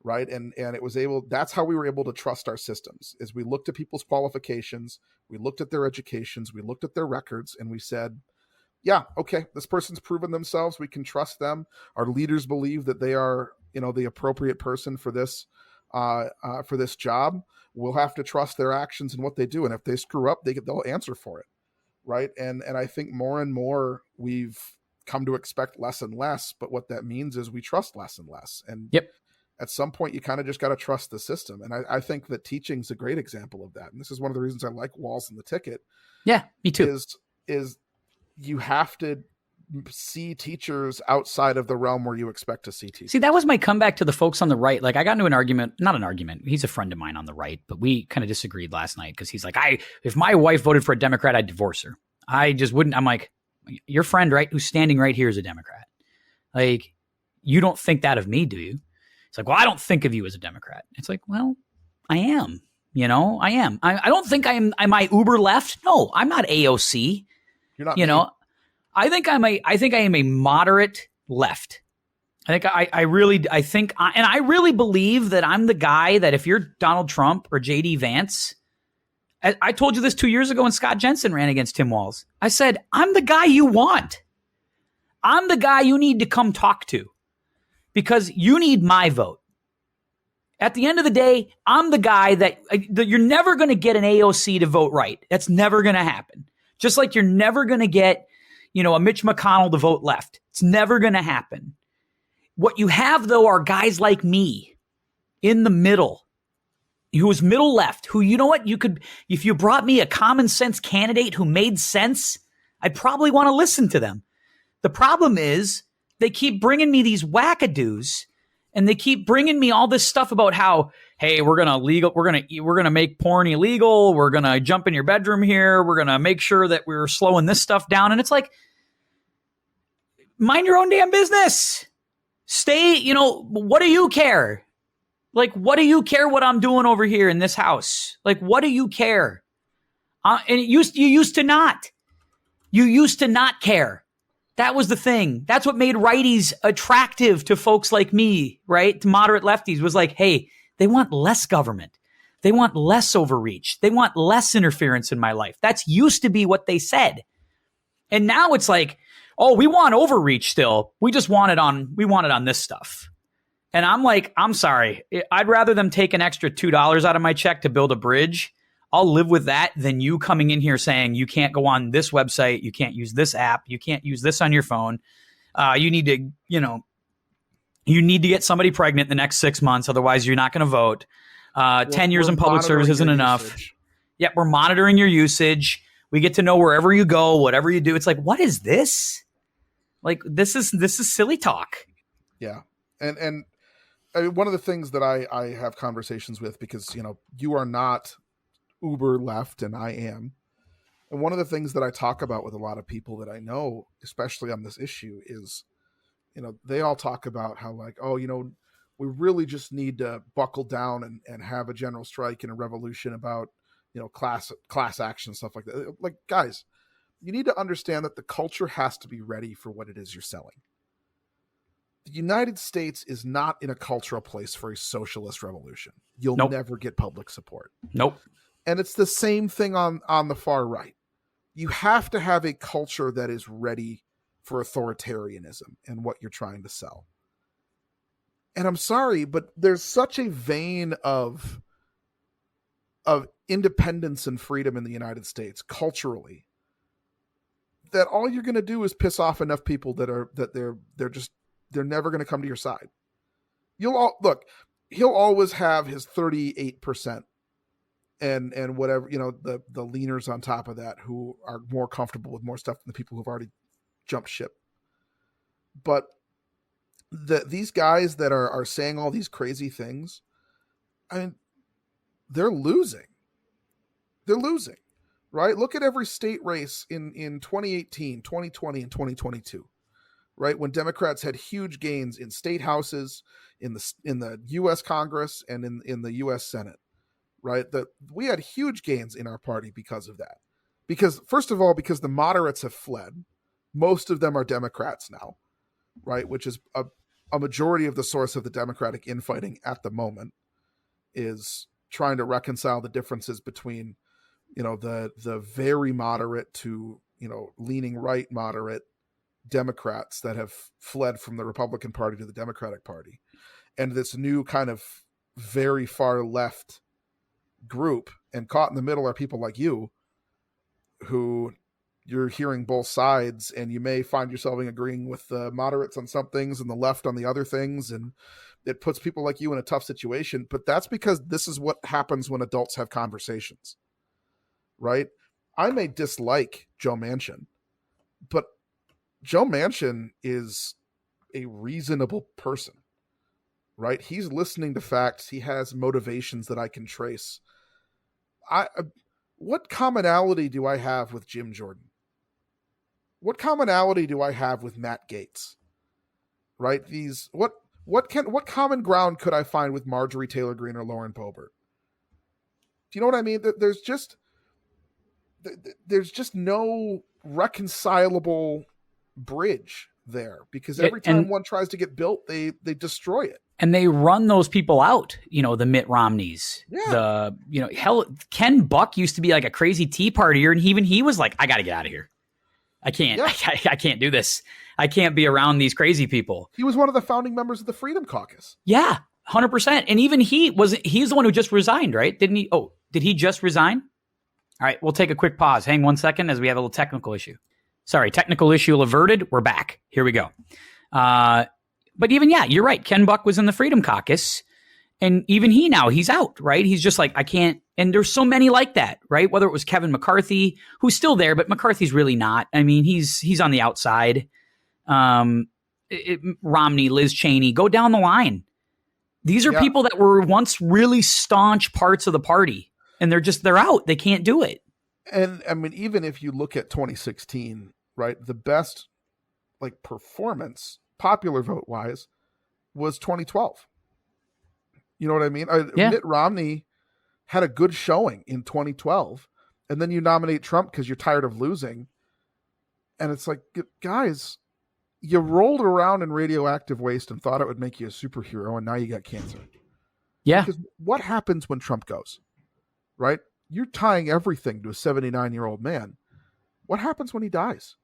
right? And that's how we were able to trust our systems, is we looked at people's qualifications, we looked at their educations, we looked at their records, and we said, yeah, okay, this person's proven themselves, we can trust them. Our leaders believe that they are, the appropriate person for this job. We'll have to trust their actions and what they do, and if they screw up, they'll answer for it, right? And I think more and more we've come to expect less and less, but what that means is we trust less and less. And yep. At some point, you kind of just got to trust the system. And I think that teaching's a great example of that. And this is one of the reasons I like Walz and the Ticket. Yeah, me too. Is you have to see teachers outside of the realm where you expect to see teachers. See, that was my comeback to the folks on the right. Like, I got into an argument, not an argument. He's a friend of mine on the right, but we kind of disagreed last night because he's like, if my wife voted for a Democrat, I'd divorce her. I just wouldn't. I'm like, your friend, right, who's standing right here is a Democrat. Like, you don't think that of me, do you? It's like, well, I don't think of you as a Democrat. It's like, well, I am. I am. I don't think am I uber left? No, I'm not AOC. You're not. I think I am a moderate left. I really believe that I'm the guy that if you're Donald Trump or JD Vance, I told you this 2 years ago when Scott Jensen ran against Tim Walz. I said, I'm the guy you want. I'm the guy you need to come talk to because you need my vote. At the end of the day, I'm the guy that you're never going to get an AOC to vote right. That's never going to happen. Just like you're never going to get, a Mitch McConnell to vote left. It's never going to happen. What you have, though, are guys like me in the middle, who is middle left, who, you know what, you could, if you brought me a common sense candidate who made sense, I'd probably want to listen to them. The problem is they keep bringing me these wackadoos and they keep bringing me all this stuff about how, hey, we're going to make porn illegal. We're going to jump in your bedroom here. We're going to make sure that we're slowing this stuff down. And it's like, mind your own damn business. Stay, what do you care? Like, what do you care what I'm doing over here in this house? Like, what do you care? And you used to not. You used to not care. That was the thing. That's what made righties attractive to folks like me, right? To moderate lefties was like, hey, they want less government. They want less overreach. They want less interference in my life. That's used to be what they said. And now it's like, oh, we want overreach still. We want it on this stuff. And I'm like, I'm sorry. I'd rather them take an extra $2 out of my check to build a bridge. I'll live with that than you coming in here saying you can't go on this website. You can't use this app. You can't use this on your phone. You need to get somebody pregnant in the next 6 months. Otherwise, you're not going to vote. 10 years in public service isn't enough. Usage. Yeah, we're monitoring your usage. We get to know wherever you go, whatever you do. It's like, what is this? Like, this is silly talk. Yeah. And I mean, one of the things that I have conversations with, because, you are not uber left and I am. And one of the things that I talk about with a lot of people that I know, especially on this issue, is, they all talk about how like, oh, we really just need to buckle down and have a general strike and a revolution about, class action, stuff like that. Like, guys, you need to understand that the culture has to be ready for what it is you're selling. The United States is not in a cultural place for a socialist revolution. You'll never get public support. Nope. And it's the same thing on the far right. You have to have a culture that is ready for authoritarianism and what you're trying to sell. And I'm sorry, but there's such a vein of independence and freedom in the United States culturally that all you're going to do is piss off enough people that they're never going to come to your side. He'll always have his 38% and whatever, the leaners on top of that who are more comfortable with more stuff than the people who've already jumped ship. But these guys that are saying all these crazy things, I mean, they're losing. They're losing, right? Look at every state race in 2018, 2020, and 2022, right? When Democrats had huge gains in state houses, in the U.S. Congress, and in the U.S. Senate, right? We had huge gains in our party because of that. Because, first of all, because the moderates have fled. Most of them are Democrats now, right? Which is a majority of the source of the Democratic infighting at the moment is trying to reconcile the differences between, the very moderate to, leaning right moderate Democrats that have fled from the Republican Party to the Democratic Party, and this new kind of very far left group. And caught in the middle are people like you, who you're hearing both sides, and you may find yourself agreeing with the moderates on some things and the left on the other things, and it puts people like you in a tough situation. But that's because this is what happens when adults have conversations, right? I may dislike Joe Manchin, but Joe Manchin is a reasonable person, right? He's listening to facts. He has motivations that I can trace. What commonality do I have with Jim Jordan? What commonality do I have with Matt Gaetz? Right? What common ground could I find with Marjorie Taylor Greene or Lauren Boebert? Do you know what I mean? There's just no reconcilable bridge there, because every time one tries to get built, they destroy it. And they run those people out, the Mitt Romneys. Yeah. Hell, Ken Buck used to be like a crazy Tea Partier, and even he was like, I got to get out of here. I can't. Yeah. I can't do this. I can't be around these crazy people. He was one of the founding members of the Freedom Caucus. Yeah, 100%. And even he's the one who just resigned, right? Didn't he? Oh, did he just resign? All right, we'll take a quick pause. Hang 1 second as we have a little technical issue. Sorry, technical issue averted. We're back. Here we go. But even, you're right. Ken Buck was in the Freedom Caucus, and even he's out, right? He's just like, I can't. And there's so many like that, right? Whether it was Kevin McCarthy, who's still there, but McCarthy's really not. I mean, he's on the outside. Romney, Liz Cheney, go down the line. These are people that were once really staunch parts of the party, and they're out. They can't do it. And I mean, even if you look at 2016, right, the best performance, popular vote wise, was 2012. You know what I mean? Mitt Romney had a good showing in 2012, and then you nominate Trump because you're tired of losing. And it's like, guys, you rolled around in radioactive waste and thought it would make you a superhero, and now you got cancer. Yeah. Because what happens when Trump goes, right? You're tying everything to a 79-year-old man. What happens when he dies?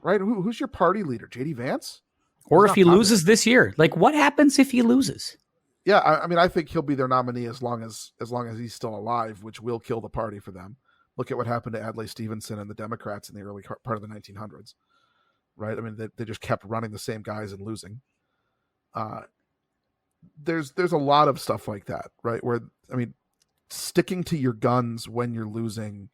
Right? Who's your party leader? J.D. Vance? Or if he loses this year? What happens if he loses? Yeah, I mean, I think he'll be their nominee as long as he's still alive, which will kill the party for them. Look at what happened to Adlai Stevenson and the Democrats in the early part of the 1900s, right? I mean, they just kept running the same guys and losing. There's a lot of stuff like that, right? Where, I mean, sticking to your guns when you're losing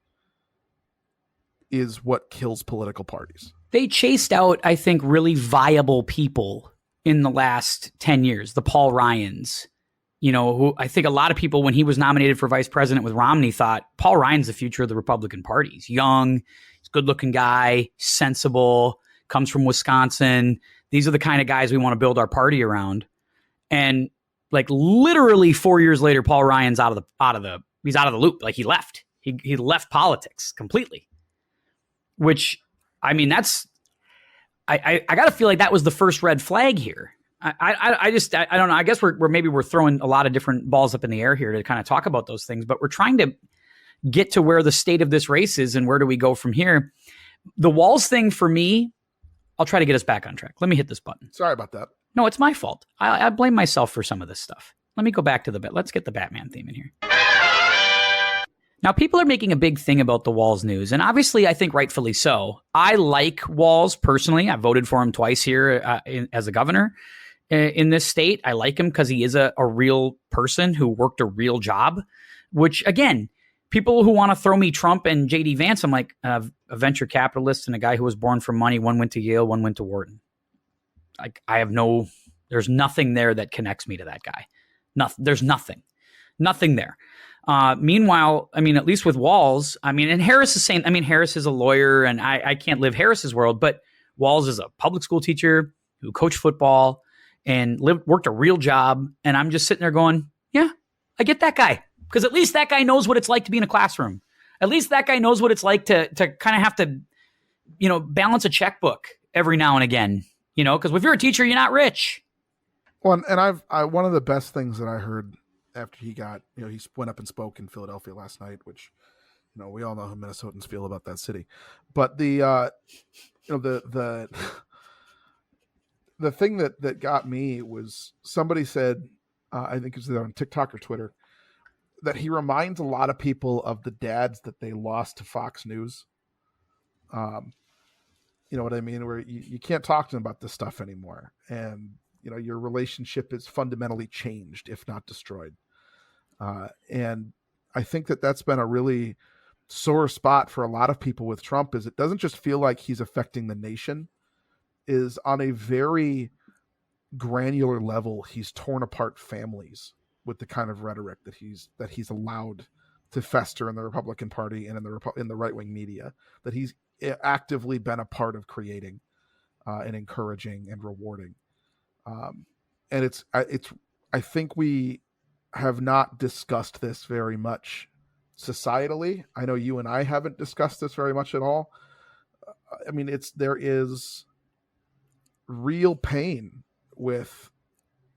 is what kills political parties. They chased out, I think, really viable people in the last 10 years. The Paul Ryans, who I think a lot of people, when he was nominated for vice president with Romney, thought Paul Ryan's the future of the Republican Party. He's young, he's a good looking guy, sensible, comes from Wisconsin. These are the kind of guys we want to build our party around. And literally 4 years later, Paul Ryan's out of the loop. He left. He left politics completely. Which, I mean, I got to feel like that was the first red flag here. I don't know. I guess we're throwing a lot of different balls up in the air here to kind of talk about those things, but we're trying to get to where the state of this race is and where do we go from here. The Walz thing for me, I'll try to get us back on track. Let me hit this button. Sorry about that. No, it's my fault. I blame myself for some of this stuff. Let me go back to let's get the Batman theme in here. Now, people are making a big thing about the Walz news, and obviously, I think rightfully so. I like Walz personally. I voted for him twice here as a governor in this state. I like him because he is a real person who worked a real job, which, again, people who want to throw me Trump and J.D. Vance, I'm like a venture capitalist and a guy who was born from money. One went to Yale, one went to Wharton. There's nothing there that connects me to that guy. There's nothing there. Meanwhile, I mean, at least with Walz, I mean, and Harris is saying, I mean, Harris is a lawyer and I can't live Harris's world, but Walz is a public school teacher who coached football and worked a real job. And I'm just sitting there going, yeah, I get that guy. Because at least that guy knows what it's like to be in a classroom. At least that guy knows what it's like to kind of have to, balance a checkbook every now and again. because if you're a teacher, you're not rich. Well, and one of the best things that I heard after he got, he went up and spoke in Philadelphia last night, which, we all know how Minnesotans feel about that city. But the the thing that got me was somebody said, I think it was on TikTok or Twitter, that he reminds a lot of people of the dads that they lost to Fox News. You know what I mean? Where you can't talk to them about this stuff anymore. And, your relationship is fundamentally changed, if not destroyed. And I think that that's been a really sore spot for a lot of people with Trump, is it doesn't just feel like he's affecting the nation, is on a very granular level, he's torn apart families with the kind of rhetoric that he's allowed to fester in the Republican Party and in the right-wing media, that he's actively been a part of creating and encouraging and rewarding. And it's I think we have not discussed this very much societally. I know you and I haven't discussed this very much at all. I mean, there is real pain with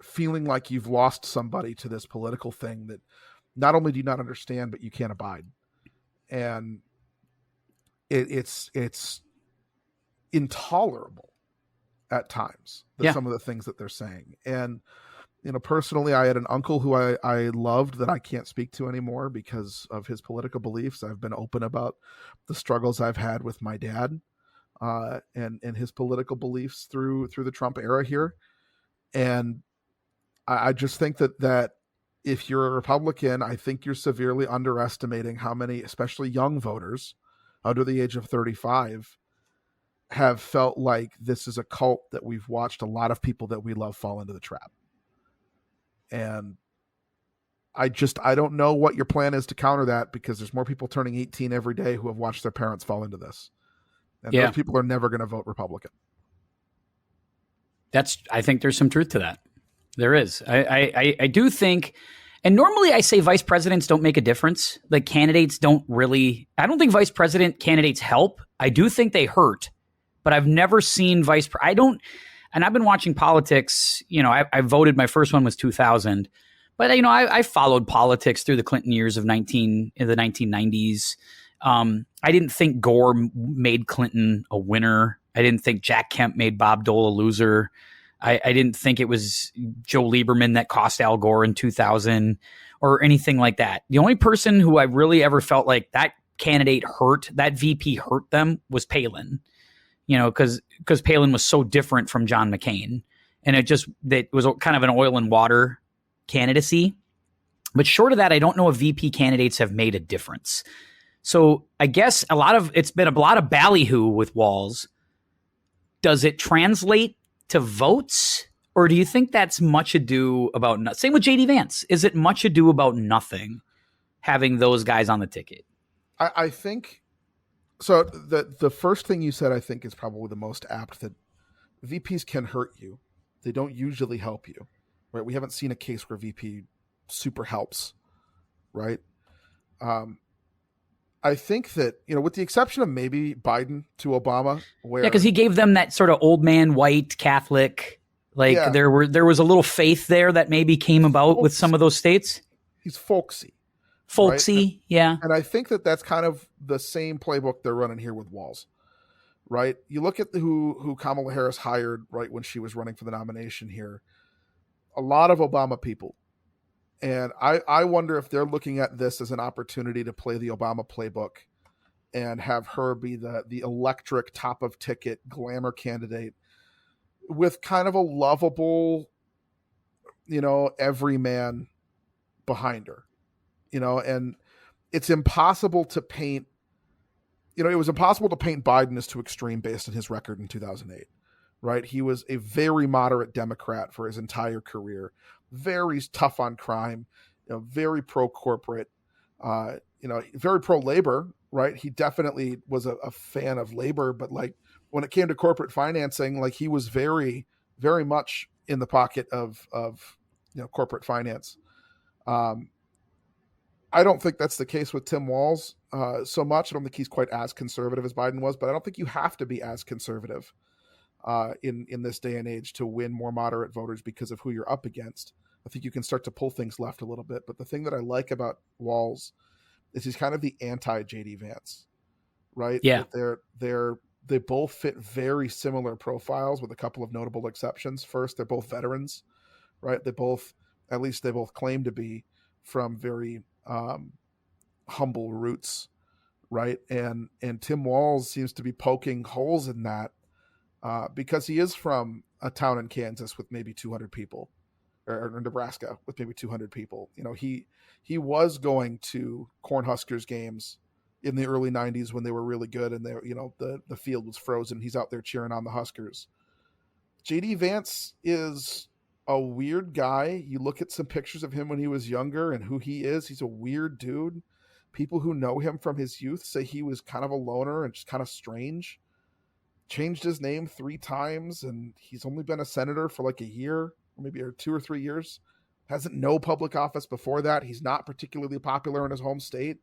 feeling like you've lost somebody to this political thing that not only do you not understand, but you can't abide. And it's intolerable at times, some of the things that they're saying. And, personally, I had an uncle who I loved that I can't speak to anymore because of his political beliefs. I've been open about the struggles I've had with my dad and his political beliefs through the Trump era here. And I just think that if you're a Republican, I think you're severely underestimating how many, especially young voters under the age of 35, have felt like this is a cult that we've watched a lot of people that we love fall into the trap. And I don't know what your plan is to counter that, because there's more people turning 18 every day who have watched their parents fall into this. And those people are never going to vote Republican. I think there's some truth to that. There is. I do think, and normally I say vice presidents don't make a difference. Like, candidates don't really, I don't think vice president candidates help. I do think they hurt, but I've never seen and I've been watching politics, I voted, my first one was 2000, but I followed politics through the Clinton years in the 1990s. I didn't think Gore made Clinton a winner. I didn't think Jack Kemp made Bob Dole a loser. I didn't think it was Joe Lieberman that cost Al Gore in 2000 or anything like that. The only person who I really ever felt like that candidate hurt, that VP hurt them, was Palin. Because Palin was so different from John McCain, and that was kind of an oil and water candidacy. But short of that, I don't know if VP candidates have made a difference. So I guess it's been a lot of ballyhoo with Walz. Does it translate to votes, or do you think that's much ado about nothing? Same with JD Vance. Is it much ado about nothing having those guys on the ticket? I think so. The first thing you said, I think, is probably the most apt, that VPs can hurt you. They don't usually help you, right? We haven't seen a case where VP super helps, right? I think that, with the exception of maybe Biden to Obama, where because he gave them that sort of old man, white Catholic, there was a little faith there that maybe came about with some of those states. He's folksy, right? Yeah. And I think that that's kind of the same playbook they're running here with Walz, right? You look at who Kamala Harris hired right when she was running for the nomination here. A lot of Obama people. And I wonder if they're looking at this as an opportunity to play the Obama playbook and have her be the electric, top of ticket glamour candidate with kind of a lovable, everyman behind her, and it's impossible to paint, it was impossible to paint Biden as too extreme based on his record in 2008, right? He was a very moderate Democrat for his entire career. Very tough on crime, very pro-corporate, very pro-labor, right? He definitely was a fan of labor, but when it came to corporate financing, he was very, very much in the pocket of corporate finance. I don't think that's the case with Tim Walz so much. I don't think he's quite as conservative as Biden was, but I don't think you have to be as conservative in this day and age to win more moderate voters because of who you're up against. I think you can start to pull things left a little bit. But the thing that I like about Walz is he's kind of the anti JD Vance, right? Yeah. That they both fit very similar profiles with a couple of notable exceptions. First, they're both veterans, right? They both claim to be from very humble roots, right? And Tim Walz seems to be poking holes in that because he is from a town in Kansas with maybe 200 people, or Nebraska with maybe 200 people. You know, he was going to Cornhuskers games in the early 90s when they were really good and the field was frozen. He's out there cheering on the Huskers. JD Vance is a weird guy. You look at some pictures of him when he was younger and who he is. He's a weird dude. People who know him from his youth say he was kind of a loner and just kind of strange. Changed his name 3 times, and he's only been a senator for like a year, maybe 2 or 3 years. Hasn't no public office before that. He's not particularly popular in his home state.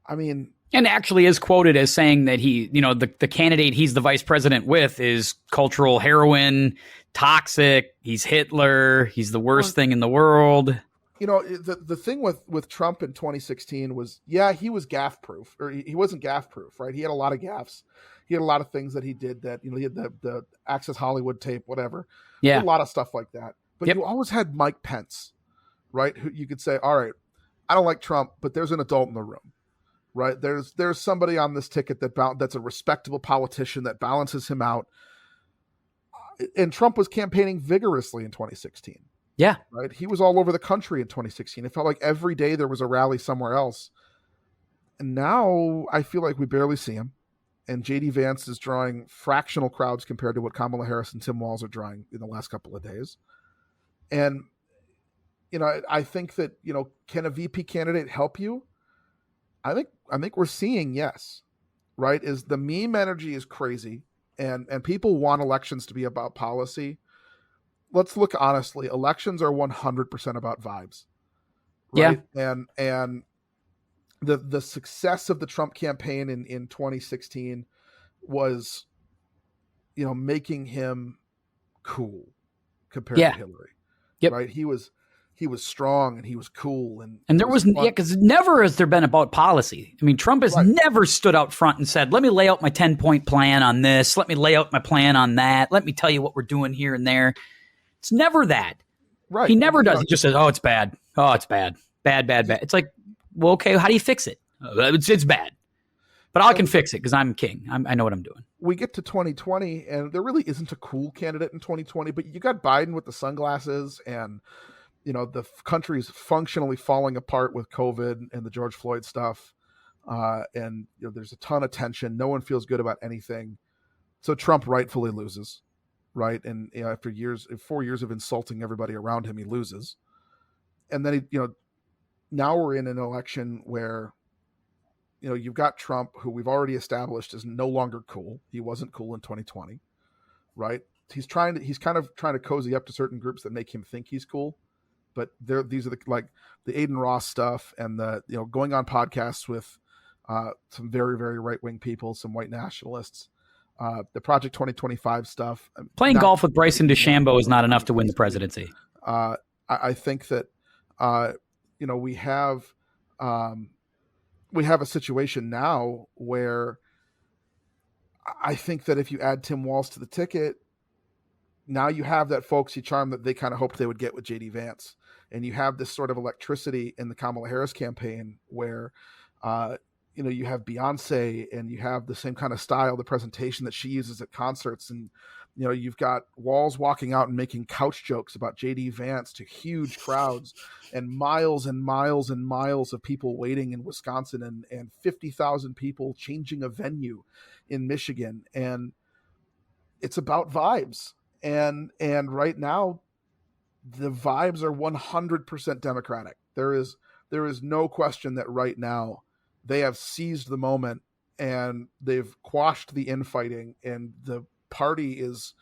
I mean, and actually is quoted as saying that he, the candidate he's the vice president with is cultural heroin, toxic. He's Hitler. He's the worst thing in the world. The thing with Trump in 2016 was, he was gaffe proof, or he wasn't gaffe proof, right? He had a lot of gaffes. He had a lot of things that he did that, he had the Access Hollywood tape, whatever. Yeah. A lot of stuff like that. But you always had Mike Pence, right? Who you could say, all right, I don't like Trump, but there's an adult in the room, right? There's somebody on this ticket that's a respectable politician that balances him out. And Trump was campaigning vigorously in 2016. Yeah. Right. He was all over the country in 2016. It felt like every day there was a rally somewhere else. And now I feel like we barely see him. And JD Vance is drawing fractional crowds compared to what Kamala Harris and Tim Walz are drawing in the last couple of days. And, I think that, can a VP candidate help you? I think we're seeing yes. Right. Is the meme energy is crazy and people want elections to be about policy. Let's look honestly. Elections are 100% about vibes, right? Yeah. And the success of the Trump campaign in 2016 was, making him cool compared to Hillary. Yep. Right? He was strong and he was cool and there was because never has there been about policy. I mean, Trump has never stood out front and said, "Let me lay out my 10-point plan on this. Let me lay out my plan on that. Let me tell you what we're doing here and there." It's never that. Right. He never does. He just says, "Oh, it's bad. Oh, it's bad. Bad, bad, bad." It's like, well, okay, how do you fix it? It's bad. But I can fix it because I'm king. I know what I'm doing. We get to 2020, and there really isn't a cool candidate in 2020, but you got Biden with the sunglasses, and, the country's functionally falling apart with COVID and the George Floyd stuff. And there's a ton of tension. No one feels good about anything. So Trump rightfully loses. Right. And after 4 years of insulting everybody around him, he loses. And then, now we're in an election where, you've got Trump, who we've already established is no longer cool. He wasn't cool in 2020. Right. He's kind of trying to cozy up to certain groups that make him think he's cool. But these are the Aiden Ross stuff and the, going on podcasts with some very, very right-wing people, some white nationalists. The Project 2025 stuff. Playing golf with Bryson DeChambeau is not enough to win the presidency. I think that we have a situation now where I think that if you add Tim Walz to the ticket, now you have that folksy charm that they kind of hoped they would get with JD Vance, and you have this sort of electricity in the Kamala Harris campaign where you have Beyonce and you have the same kind of style, the presentation that she uses at concerts. And, you've got Walz walking out and making couch jokes about JD Vance to huge crowds and miles and miles and miles of people waiting in Wisconsin and 50,000 people changing a venue in Michigan. And it's about vibes. And right now the vibes are 100% Democratic. There is no question that right now they have seized the moment and they've quashed the infighting, and the party is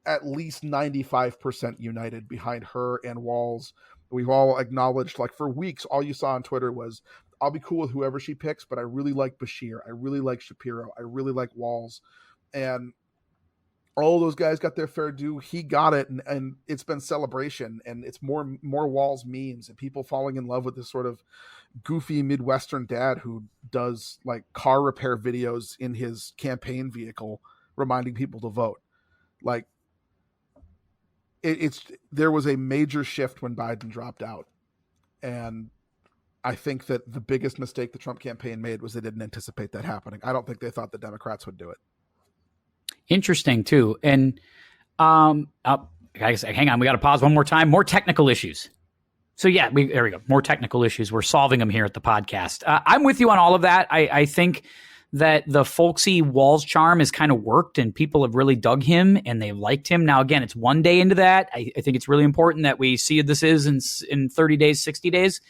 at least 95% united behind her and Walz. We've all acknowledged, for weeks, all you saw on Twitter was, I'll be cool with whoever she picks, but I really like Bashir. I really like Shapiro. I really like Walz. And all those guys got their fair due. He got it, and it's been celebration, and it's more Walz memes and people falling in love with this sort of goofy Midwestern dad who does like car repair videos in his campaign vehicle, reminding people to vote. Like there was a major shift when Biden dropped out, and I think that the biggest mistake the Trump campaign made was they didn't anticipate that happening. I don't think they thought the Democrats would do it. Interesting too. And guys, hang on, we got to pause one more time. More technical issues. So yeah, there we go. More technical issues. We're solving them here at the podcast. I'm with you on all of that. I think that the folksy Walz charm has kind of worked, and people have really dug him and they've liked him. Now, again, it's one day into that. I think it's really important that we see this is in 30 days, 60 days.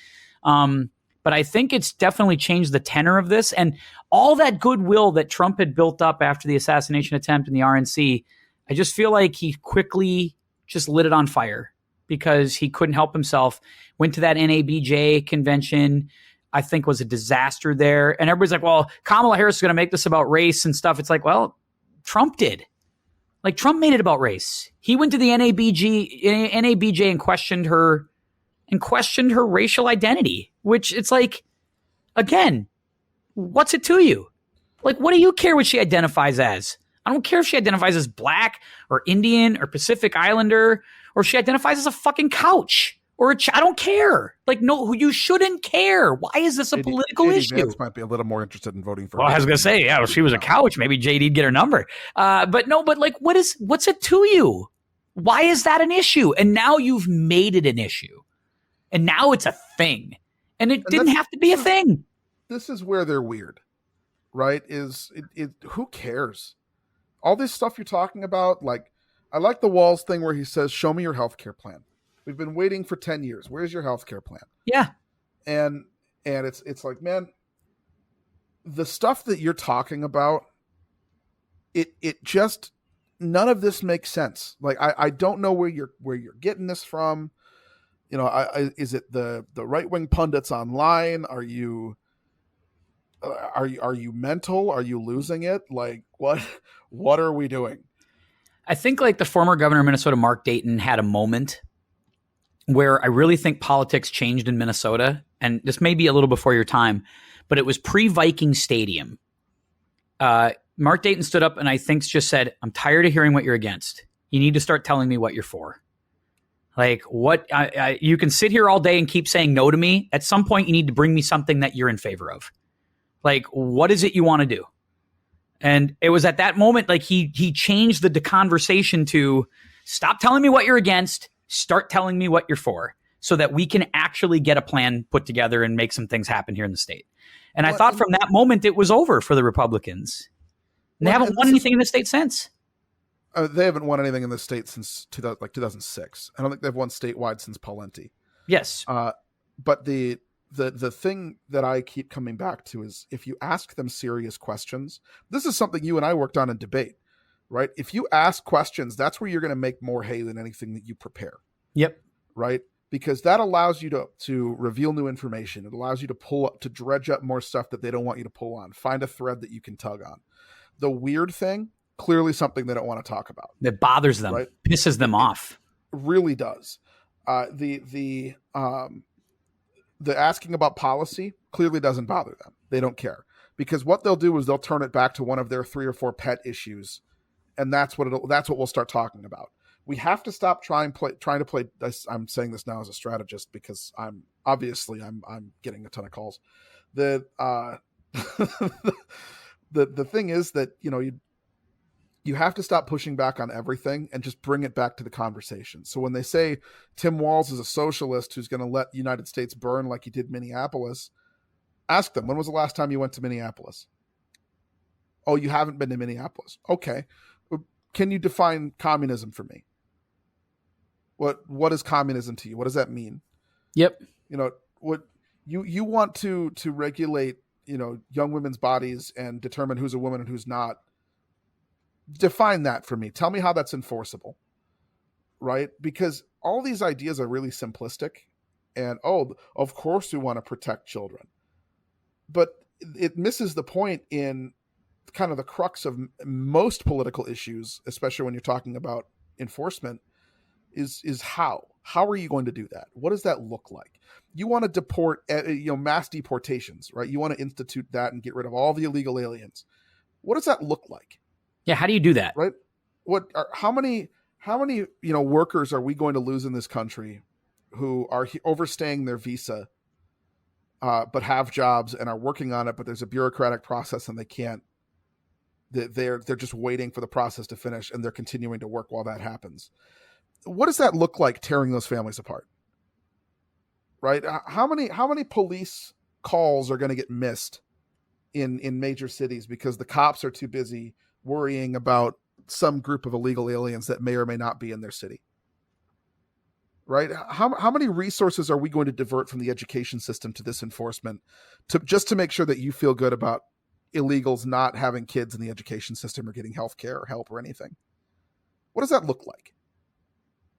But I think it's definitely changed the tenor of this, and all that goodwill that Trump had built up after the assassination attempt in the RNC. I just feel like he quickly just lit it on fire because he couldn't help himself. Went to that NABJ convention, I think was a disaster there. And everybody's like, well, Kamala Harris is going to make this about race and stuff. It's like, well, Trump did. Like, Trump made it about race. He went to the NABJ and questioned her racial identity, which it's like, again, what's it to you? Like, what do you care what she identifies as? I don't care if she identifies as black or Indian or Pacific Islander, or she identifies as a fucking couch or I don't care. Like, no, you shouldn't care. Why is this a political issue? Vance might be a little more interested in voting for. Well, I was going to say, yeah, if she was a couch, maybe JD'd get her number. But like, what's it to you? Why is that an issue? And now you've made it an issue. And now it's a thing. And it didn't have to be a thing. This is where they're weird, right? Who cares? All this stuff you're talking about, like, I like the Walz thing where he says, show me your healthcare plan. We've been waiting for 10 years. Where's your healthcare plan? Yeah. And it's like, man, the stuff that you're talking about, it just, none of this makes sense. Like, I don't know where you're getting this from. You know, is it the right-wing pundits online? Are you mental? Are you losing it? Like, what are we doing? I think like the former governor of Minnesota, Mark Dayton, had a moment where I really think politics changed in Minnesota. And this may be a little before your time, but it was pre-Viking Stadium. Mark Dayton stood up and I think just said, I'm tired of hearing what you're against. You need to start telling me what you're for. Like, what you can sit here all day and keep saying no to me. At some point, you need to bring me something that you're in favor of. Like, what is it you want to do? And it was at that moment, like he changed the conversation to stop telling me what you're against, start telling me what you're for, so that we can actually get a plan put together and make some things happen here in the state. And I thought from that moment, it was over for the Republicans. And they haven't won anything in the state since. They haven't won anything in the state since 2006. I don't think they've won statewide since Pawlenty. Yes. But the thing that I keep coming back to is if you ask them serious questions, this is something you and I worked on in debate, right? If you ask questions, that's where you're going to make more hay than anything that you prepare. Yep. Right? Because that allows you to reveal new information. It allows you to dredge up more stuff that they don't want you to pull on. Find a thread that you can tug on. The weird thing, clearly something they don't want to talk about. That bothers them, right? Pisses them off. Really does. The asking about policy clearly doesn't bother them. They don't care, because what they'll do is they'll turn it back to one of their 3 or 4 pet issues, and that's what we'll start talking about. We have to stop trying to play this. I'm saying this now as a strategist because I'm getting a ton of calls. The thing is that, you know, you have to stop pushing back on everything and just bring it back to the conversation. So when they say Tim Walz is a socialist who's going to let the United States burn like he did Minneapolis, ask them, when was the last time you went to Minneapolis? Oh, you haven't been to Minneapolis. Okay. Can you define communism for me? What is communism to you? What does that mean? Yep. You know, what you want to regulate, you know, young women's bodies and determine who's a woman and who's not. Define that for me. Tell me how that's enforceable, right? Because all these ideas are really simplistic, and of course we want to protect children, but it misses the point in kind of the crux of most political issues, especially when you're talking about enforcement, is how are you going to do that? What does that look like? You want to deport, mass deportations, right? You want to institute that and get rid of all the illegal aliens. What does that look like? Yeah. How do you do that? Right. How many, workers are we going to lose in this country who are overstaying their visa, but have jobs and are working on it, but there's a bureaucratic process and they can't, they're just waiting for the process to finish and they're continuing to work while that happens. What does that look like, tearing those families apart? Right? How many police calls are going to get missed in major cities because the cops are too busy worrying about some group of illegal aliens that may or may not be in their city? Right? How many resources are we going to divert from the education system to this enforcement to make sure that you feel good about illegals not having kids in the education system or getting health care or help or anything? What does that look like?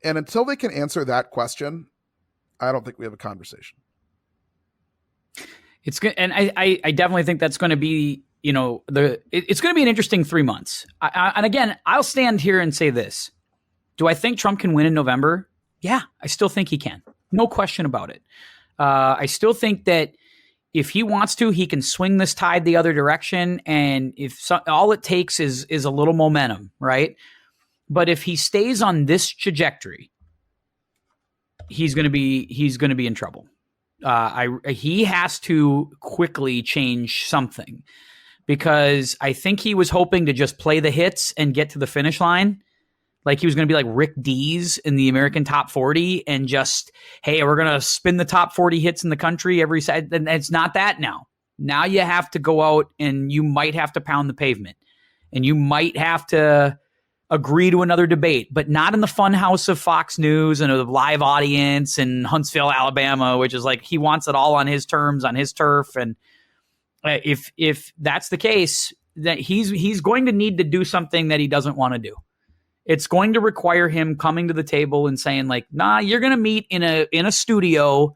And until they can answer that question, I don't think we have a conversation. It's good. And I definitely think that's going to be, it's going to be an interesting 3 months. And again, I'll stand here and say this. Do I think Trump can win in November? Yeah, I still think he can. No question about it. I still think that if he wants to, he can swing this tide the other direction. And all it takes is a little momentum, right? But if he stays on this trajectory, he's going to be in trouble. He has to quickly change something, because I think he was hoping to just play the hits and get to the finish line. Like he was going to be like Rick Dees in the American Top 40 and just, hey, we're going to spin the top 40 hits in the country every side. And it's not that now. Now you have to go out and you might have to pound the pavement and you might have to agree to another debate, but not in the fun house of Fox News and a live audience in Huntsville, Alabama, which is like he wants it all on his terms, on his turf. And if that's the case, that he's going to need to do something that he doesn't want to do. It's going to require him coming to the table and saying like, nah, you're going to meet in a studio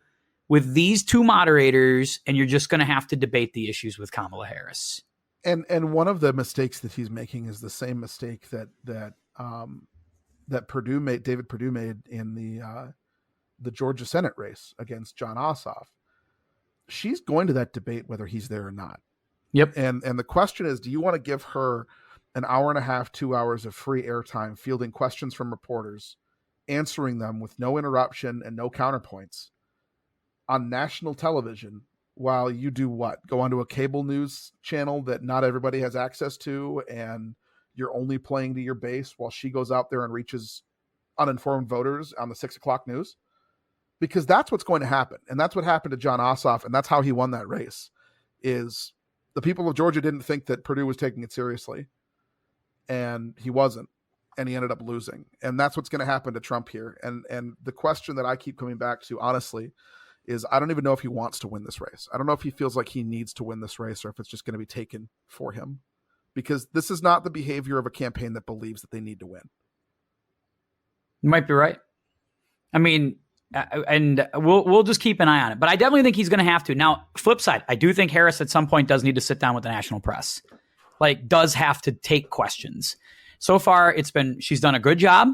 with these two moderators and you're just going to have to debate the issues with Kamala Harris. And one of the mistakes that he's making is the same mistake that David Perdue made in the Georgia Senate race against Jon Ossoff. She's going to that debate whether he's there or not. Yep. And the question is, do you want to give her an hour and a half, 2 hours of free airtime, fielding questions from reporters, answering them with no interruption and no counterpoints on national television, while you do what? Go onto a cable news channel that not everybody has access to, and you're only playing to your base while she goes out there and reaches uninformed voters on the 6 o'clock news? Because that's what's going to happen. And that's what happened to Jon Ossoff. And that's how he won that race, is the people of Georgia didn't think that Perdue was taking it seriously. And he wasn't. And he ended up losing. And that's what's going to happen to Trump here. And the question that I keep coming back to, honestly, is I don't even know if he wants to win this race. I don't know if he feels like he needs to win this race or if it's just going to be taken for him. Because this is not the behavior of a campaign that believes that they need to win. You might be right. I mean, and we'll just keep an eye on it. But I definitely think he's going to have to. Now, flip side, I do think Harris at some point does need to sit down with the national press. Like, does have to take questions. So far, she's done a good job.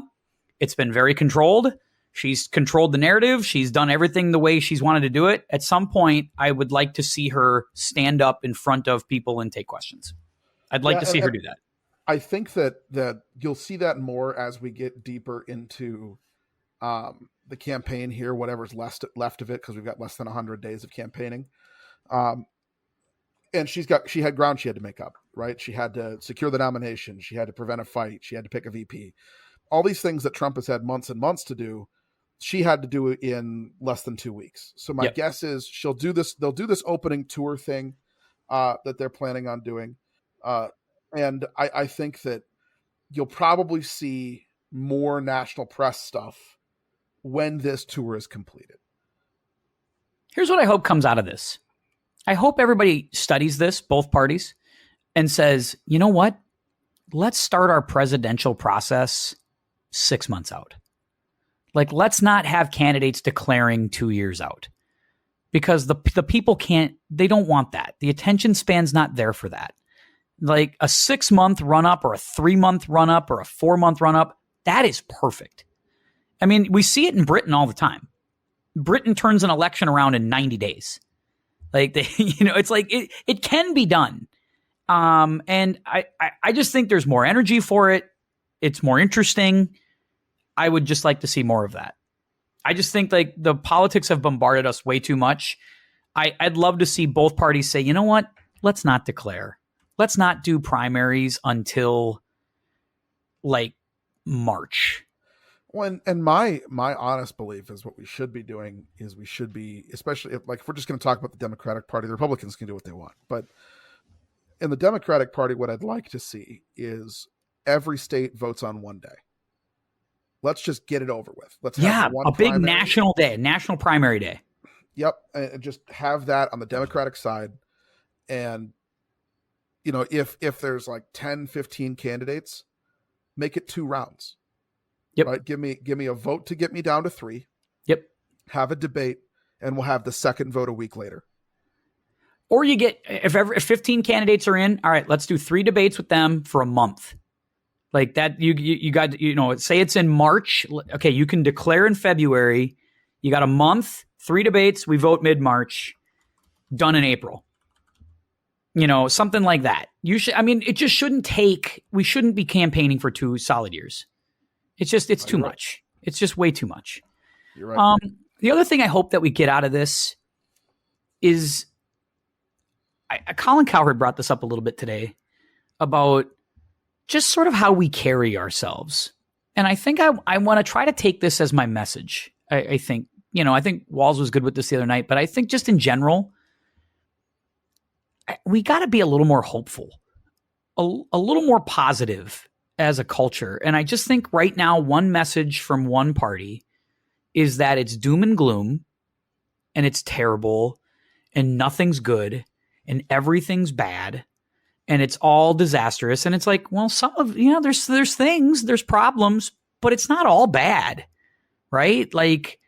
It's been very controlled. She's controlled the narrative. She's done everything the way she's wanted to do it. At some point, I would like to see her stand up in front of people and take questions. I'd like to see her do that. I think that you'll see that more as we get deeper into the campaign here, whatever's left of it, because we've got less than 100 days of campaigning. And she had ground she had to make up, right? She had to secure the nomination. She had to prevent a fight. She had to pick a VP. All these things that Trump has had months and months to do, she had to do it in less than 2 weeks. So my guess is she'll do this. They'll do this opening tour thing that they're planning on doing. And I think that you'll probably see more national press stuff when this tour is completed. Here's what I hope comes out of this. I hope everybody studies this, both parties, and says, you know what? Let's start our presidential process 6 months out. Like, let's not have candidates declaring 2 years out, because the people they don't want that. The attention span's not there for that. Like a 6-month run up or a 3-month run up or a 4-month run up, that is perfect. I mean, we see it in Britain all the time. Britain turns an election around in 90 days. Like, it's like it can be done. And I just think there's more energy for it. It's more interesting. I would just like to see more of that. I just think like the politics have bombarded us way too much. I'd love to see both parties say, you know what? Let's not declare. Let's not do primaries until like March. Well, and my honest belief is what we should be doing is we should be, especially if we're just going to talk about the Democratic Party, the Republicans can do what they want. But in the Democratic Party, what I'd like to see is every state votes on one day. Let's just get it over with. Let's have a big national day, national primary day. Yep. And just have that on the Democratic side. And, if there's like 10, 15 candidates, make it 2 rounds. Yep. Right. Give me a vote to get me down to 3. Yep. Have a debate, and we'll have the second vote a week later. Or you get, if 15 candidates are in, all right, let's do 3 debates with them for a month. Like that, you got, say it's in March. Okay, you can declare in February. You got a month, 3 debates. We vote mid-March. Done in April. Something like that. It just shouldn't take. We shouldn't be campaigning for 2 solid years. It's too much. It's just way too much. You're right. The other thing I hope that we get out of this is, Colin Cowherd brought this up a little bit today about just sort of how we carry ourselves. And I think I want to try to take this as my message. I think Walz was good with this the other night, but I think just in general, we got to be a little more hopeful, a little more positive as a culture. And I just think right now, one message from one party is that it's doom and gloom and it's terrible and nothing's good and everything's bad and it's all disastrous. And it's like, well, some of, there's things, there's problems, but it's not all bad, right? Like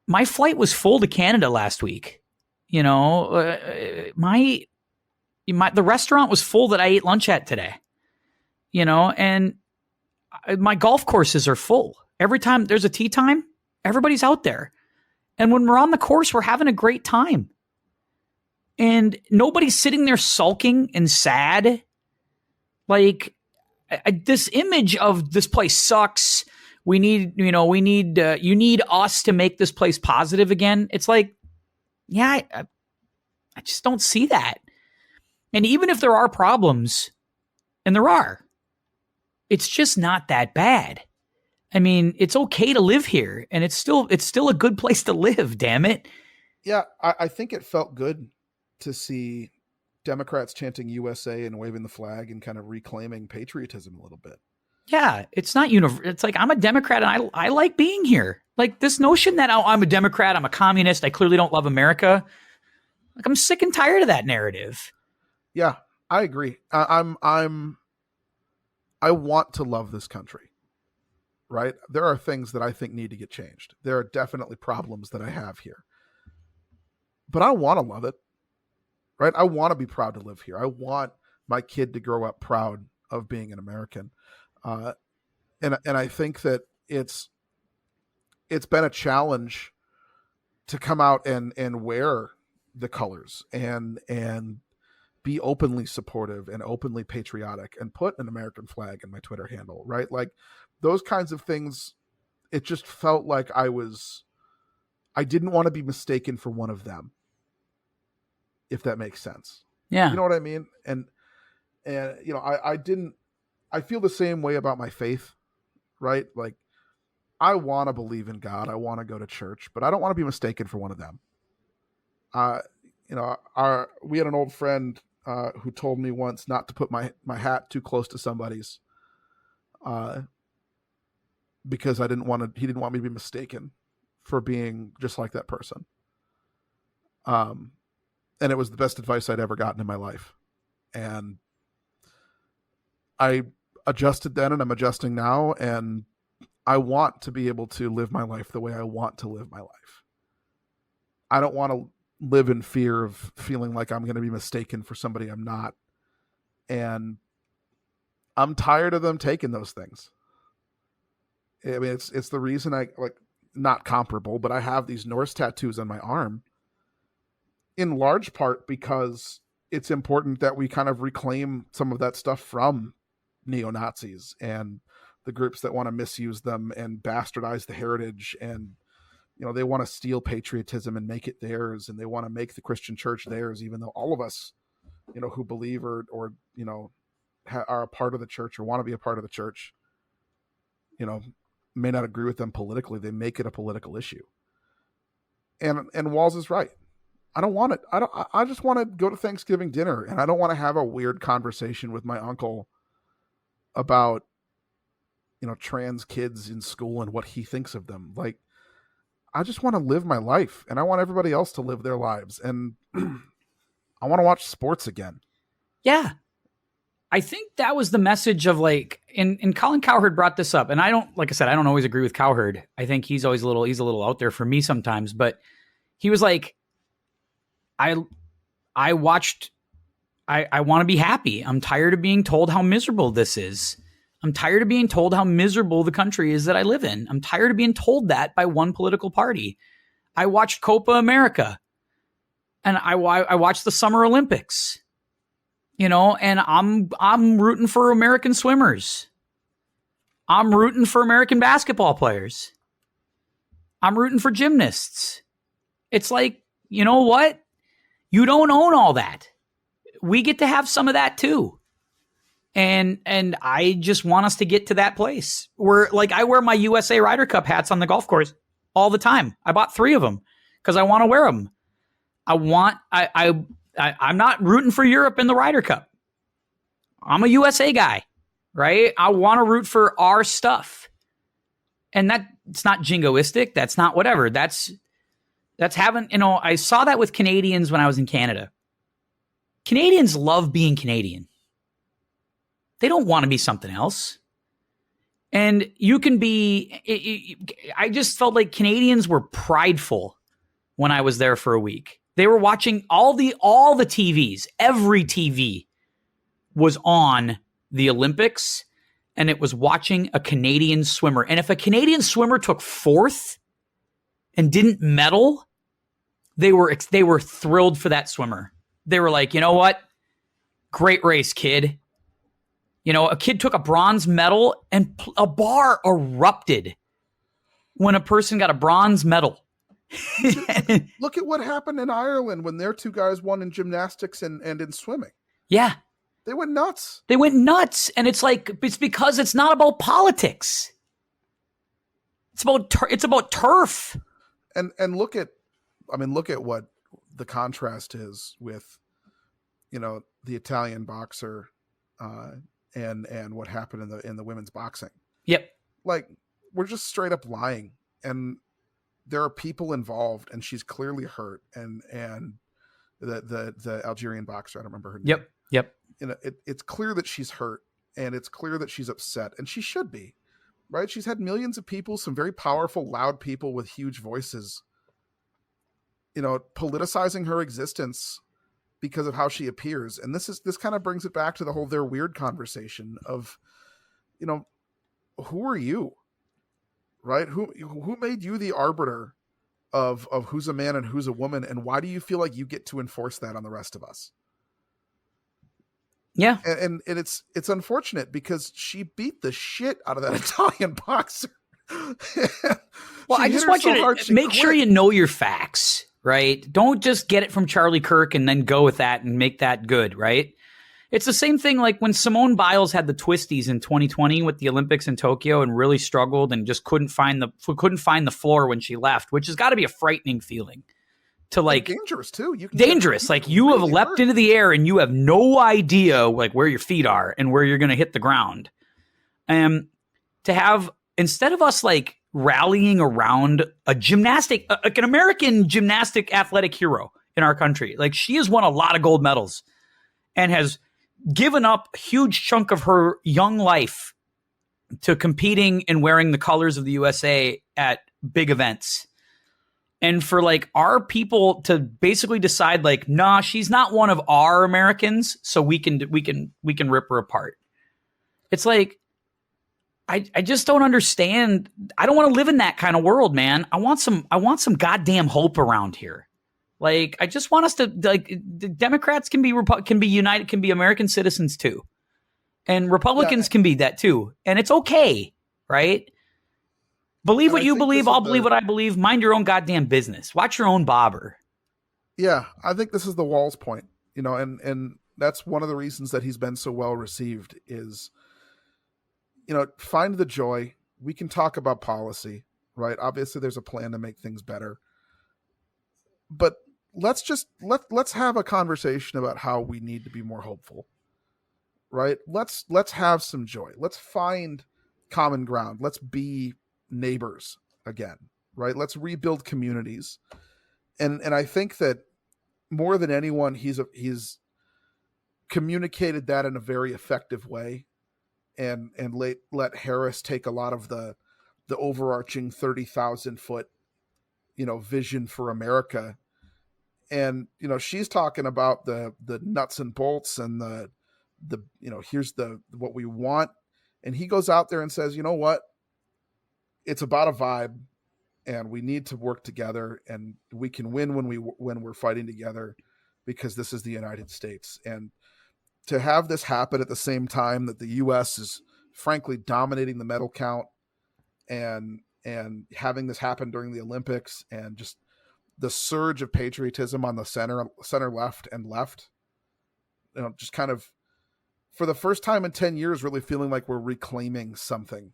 my flight was full to Canada last week. The restaurant was full that I ate lunch at today, and my golf courses are full. Every time there's a tee time, everybody's out there. And when we're on the course, we're having a great time. And nobody's sitting there sulking and sad. Like this image of this place sucks. You need us to make this place positive again. It's like, yeah, I just don't see that. And even if there are problems, and there are, it's just not that bad. I mean, it's okay to live here, and it's still a good place to live, damn it. Yeah, I think it felt good to see Democrats chanting USA and waving the flag and kind of reclaiming patriotism a little bit. Yeah, it's not it's like I'm a Democrat and I like being here. Like this notion that I'm a Democrat, I'm a communist, I clearly don't love America. Like I'm sick and tired of that narrative. Yeah, I agree. I want to love this country. Right? There are things that I think need to get changed. There are definitely problems that I have here. But I want to love it. Right? I want to be proud to live here. I want my kid to grow up proud of being an American. And I think that it's been a challenge to come out and wear the colors and be openly supportive and openly patriotic and put an American flag in my Twitter handle, right? Like those kinds of things, it just felt like I didn't want to be mistaken for one of them, if that makes sense. Yeah. You know what I mean? And I feel the same way about my faith, right? Like I want to believe in God. I want to go to church, but I don't want to be mistaken for one of them. We had an old friend who told me once not to put my hat too close to somebody's, because he didn't want me to be mistaken for being just like that person. And it was the best advice I'd ever gotten in my life. And I adjusted then and I'm adjusting now. And I want to be able to live my life the way I want to live my life. I don't want to live in fear of feeling like I'm going to be mistaken for somebody I'm not And I'm tired of them taking those things. I mean, it's the reason I like, not comparable, but I have these Norse tattoos on my arm in large part because it's important that we kind of reclaim some of that stuff from neo-Nazis and the groups that want to misuse them and bastardize the heritage. And, you know, they want to steal patriotism and make it theirs. And they want to make the Christian church theirs, even though all of us, you know, who believe or you know, are a part of the church or want to be a part of the church, you know, may not agree with them politically. They make it a political issue. And Walz is right. I don't want it. I just want to go to Thanksgiving dinner, and I don't want to have a weird conversation with my uncle about, you know, trans kids in school and what he thinks of them. Like, I just want to live my life, and I want everybody else to live their lives. And I want to watch sports again. Yeah. I think that was the message of like, and Colin Cowherd brought this up, and I don't, like I said, I don't always agree with Cowherd. I think he's always he's a little out there for me sometimes, but he was like, I want to be happy. I'm tired of being told how miserable this is. I'm tired of being told how miserable the country is that I live in. I'm tired of being told that by one political party. I watched Copa America, and I watched the Summer Olympics, you know, and I'm rooting for American swimmers. I'm rooting for American basketball players. I'm rooting for gymnasts. It's like, you know what? You don't own all that. We get to have some of that too. And I just want us to get to that place where, like, I wear my USA Ryder Cup hats on the golf course all the time. I bought 3 of them because I want to wear them. I'm not rooting for Europe in the Ryder Cup. I'm a USA guy, right? I want to root for our stuff. And it's not jingoistic. That's not whatever. That's having, you know, I saw that with Canadians when I was in Canada. Canadians love being Canadian. They don't want to be something else. And you can be, I just felt like Canadians were prideful when I was there for a week. They were watching all the TVs. Every TV was on the Olympics, and it was watching a Canadian swimmer. And if a Canadian swimmer took 4th and didn't medal, they were thrilled for that swimmer. They were like, you know what? Great race, kid. You know, a kid took a bronze medal and a bar erupted when a person got a bronze medal. Look at what happened in Ireland when their 2 guys won in gymnastics and in swimming. Yeah. They went nuts. And it's like, it's because it's not about politics. It's about turf. And look at what the contrast is with, you know, the Italian boxer, and what happened in the women's boxing. Yep. Like, we're just straight up lying, and there are people involved, and she's clearly hurt. And the Algerian boxer, I don't remember her name. Yep. You know, it's clear that she's hurt, and it's clear that she's upset, and she should be, right? She's had millions of people, some very powerful, loud people with huge voices, you know, politicizing her existence because of how she appears. And this kind of brings it back to the whole "they're weird" conversation of, you know, who are you, right? Who made you the arbiter of who's a man and who's a woman, and why do you feel like you get to enforce that on the rest of us? Yeah. And it's unfortunate because she beat the shit out of that Italian boxer. Well, I just want you to make sure you know your facts, right? Don't just get it from Charlie Kirk and then go with that and make that good, right? It's the same thing like when Simone Biles had the twisties in 2020 with the Olympics in Tokyo and really struggled and just couldn't find the floor when she left, which has got to be a frightening feeling. To like, and dangerous too. Dangerous. Like, you really have leapt into the air and you have no idea like where your feet are and where you're going to hit the ground. To have, instead of us like rallying around a gymnastic, like an American gymnastic athletic hero in our country, like she has won a lot of gold medals and has given up a huge chunk of her young life to competing and wearing the colors of the USA at big events. And for like our people to basically decide like, nah, she's not one of our Americans, so we can rip her apart. It's like, I just don't understand. I don't want to live in that kind of world, man. I want some goddamn hope around here. Like, I just want us to, like, the Democrats can be united, can be American citizens too. And Republicans can be that too. And it's okay, right? Believe what you believe. I'll believe what I believe. Mind your own goddamn business. Watch your own bobber. Yeah, I think this is the Walz point, you know, and that's one of the reasons that he's been so well received is, you know, find the joy. We can talk about policy, right? Obviously, there's a plan to make things better. But let's have a conversation about how we need to be more hopeful, right? Let's have some joy. Let's find common ground. Let's be neighbors again, right? Let's rebuild communities. And I think that more than anyone, he's communicated that in a very effective way, and let Harris take a lot of the overarching 30,000 foot, you know, vision for America. And, you know, she's talking about the nuts and bolts and the, you know, here's what we want. And he goes out there and says, you know what? It's about a vibe, and we need to work together, and we can win when we're fighting together, because this is the United States. And to have this happen at the same time that the U.S. is frankly dominating the medal count, and having this happen during the Olympics, and just the surge of patriotism on the center, left, and left, you know, just kind of for the first time in 10 years, really feeling like we're reclaiming something.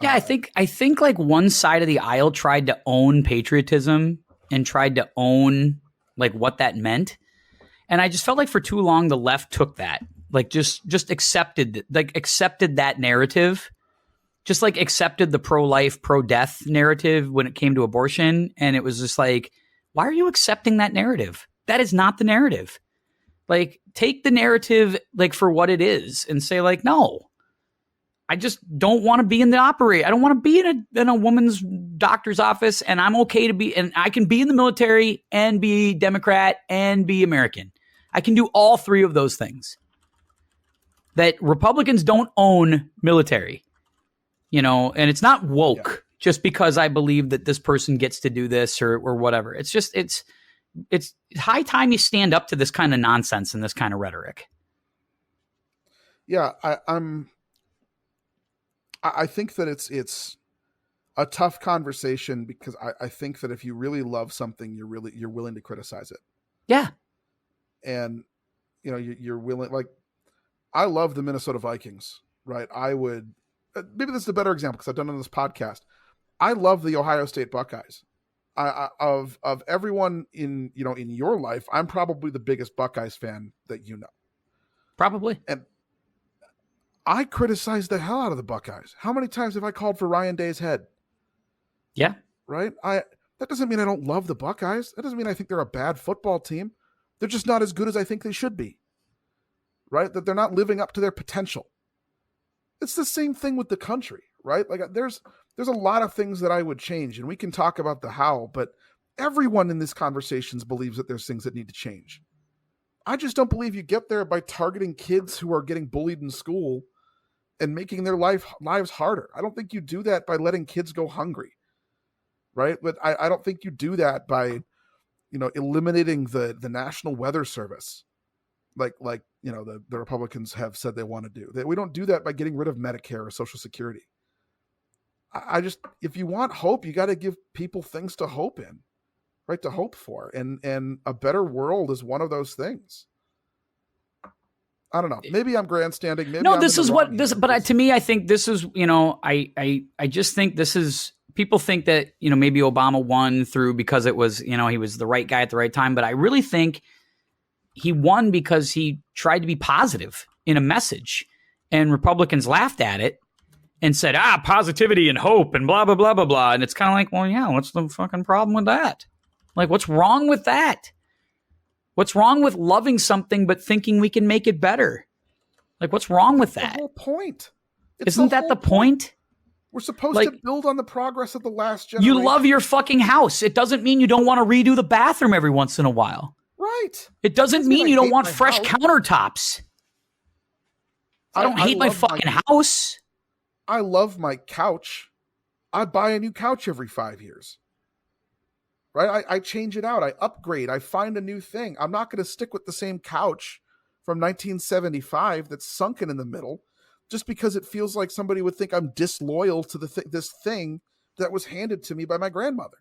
Yeah, I think like one side of the aisle tried to own patriotism and tried to own like what that meant. And I just felt like for too long, the left took that, like just accepted that narrative, just like accepted the pro-life, pro-death narrative when it came to abortion. And it was just like, why are you accepting that narrative? That is not the narrative. Like, take the narrative like for what it is and say like, no, I just don't want to be in the I don't want to be in a woman's doctor's office, and I'm okay to be, and I can be in the military and be Democrat and be American. I can do all three of those things. That Republicans don't own military, you know, and it's not woke just because I believe that this person gets to do this or whatever. It's just, it's high time you stand up to this kind of nonsense and this kind of rhetoric. Yeah, I think that it's a tough conversation, because I think that if you really love something, you're willing to criticize it. Yeah. And, you know, you're willing, like, I love the Minnesota Vikings, right? I would, maybe this is a better example because I've done it on this podcast. I love the Ohio State Buckeyes. Of everyone in your life, I'm probably the biggest Buckeyes fan that you know. Probably. And I criticize the hell out of the Buckeyes. How many times have I called for Ryan Day's head? Yeah. Right? That doesn't mean I don't love the Buckeyes. That doesn't mean I think they're a bad football team. They're just not as good as I think they should be. Right? That they're not living up to their potential. It's the same thing with the country, right? Like, there's a lot of things that I would change, and we can talk about the how, but everyone in these conversations believes that there's things that need to change. I just don't believe you get there by targeting kids who are getting bullied in school and making their lives harder. I don't think you do that by letting kids go hungry, right? But I don't think you do that by, you know, eliminating the National Weather Service, like you know the Republicans have said they want to do. We don't do that by getting rid of Medicare or Social Security. I just, if you want hope, you got to give people things to hope in, right? To hope for, and a better world is one of those things. I don't know. Maybe I'm grandstanding. Maybe no, this is what this. But to me, I think this is, you know, I just think this is. People think that, you know, maybe Obama won through because it was, you know, he was the right guy at the right time. But I really think he won because he tried to be positive in a message, and Republicans laughed at it and said, positivity and hope and blah, blah, blah, blah, blah. And it's kind of like, well, yeah, what's the fucking problem with that? Like, what's wrong with that? What's wrong with loving something but thinking we can make it better? Like, what's wrong with that? The whole point. Isn't that the point? We're supposed to build on the progress of the last generation. You love your fucking house. It doesn't mean you don't want to redo the bathroom every once in a while. Right. It doesn't mean you don't want fresh countertops. I don't hate my fucking house. I love my couch. I buy a new couch every 5 years. Right? I change it out. I upgrade. I find a new thing. I'm not going to stick with the same couch from 1975 that's sunken in the middle just because it feels like somebody would think I'm disloyal to this thing that was handed to me by my grandmother.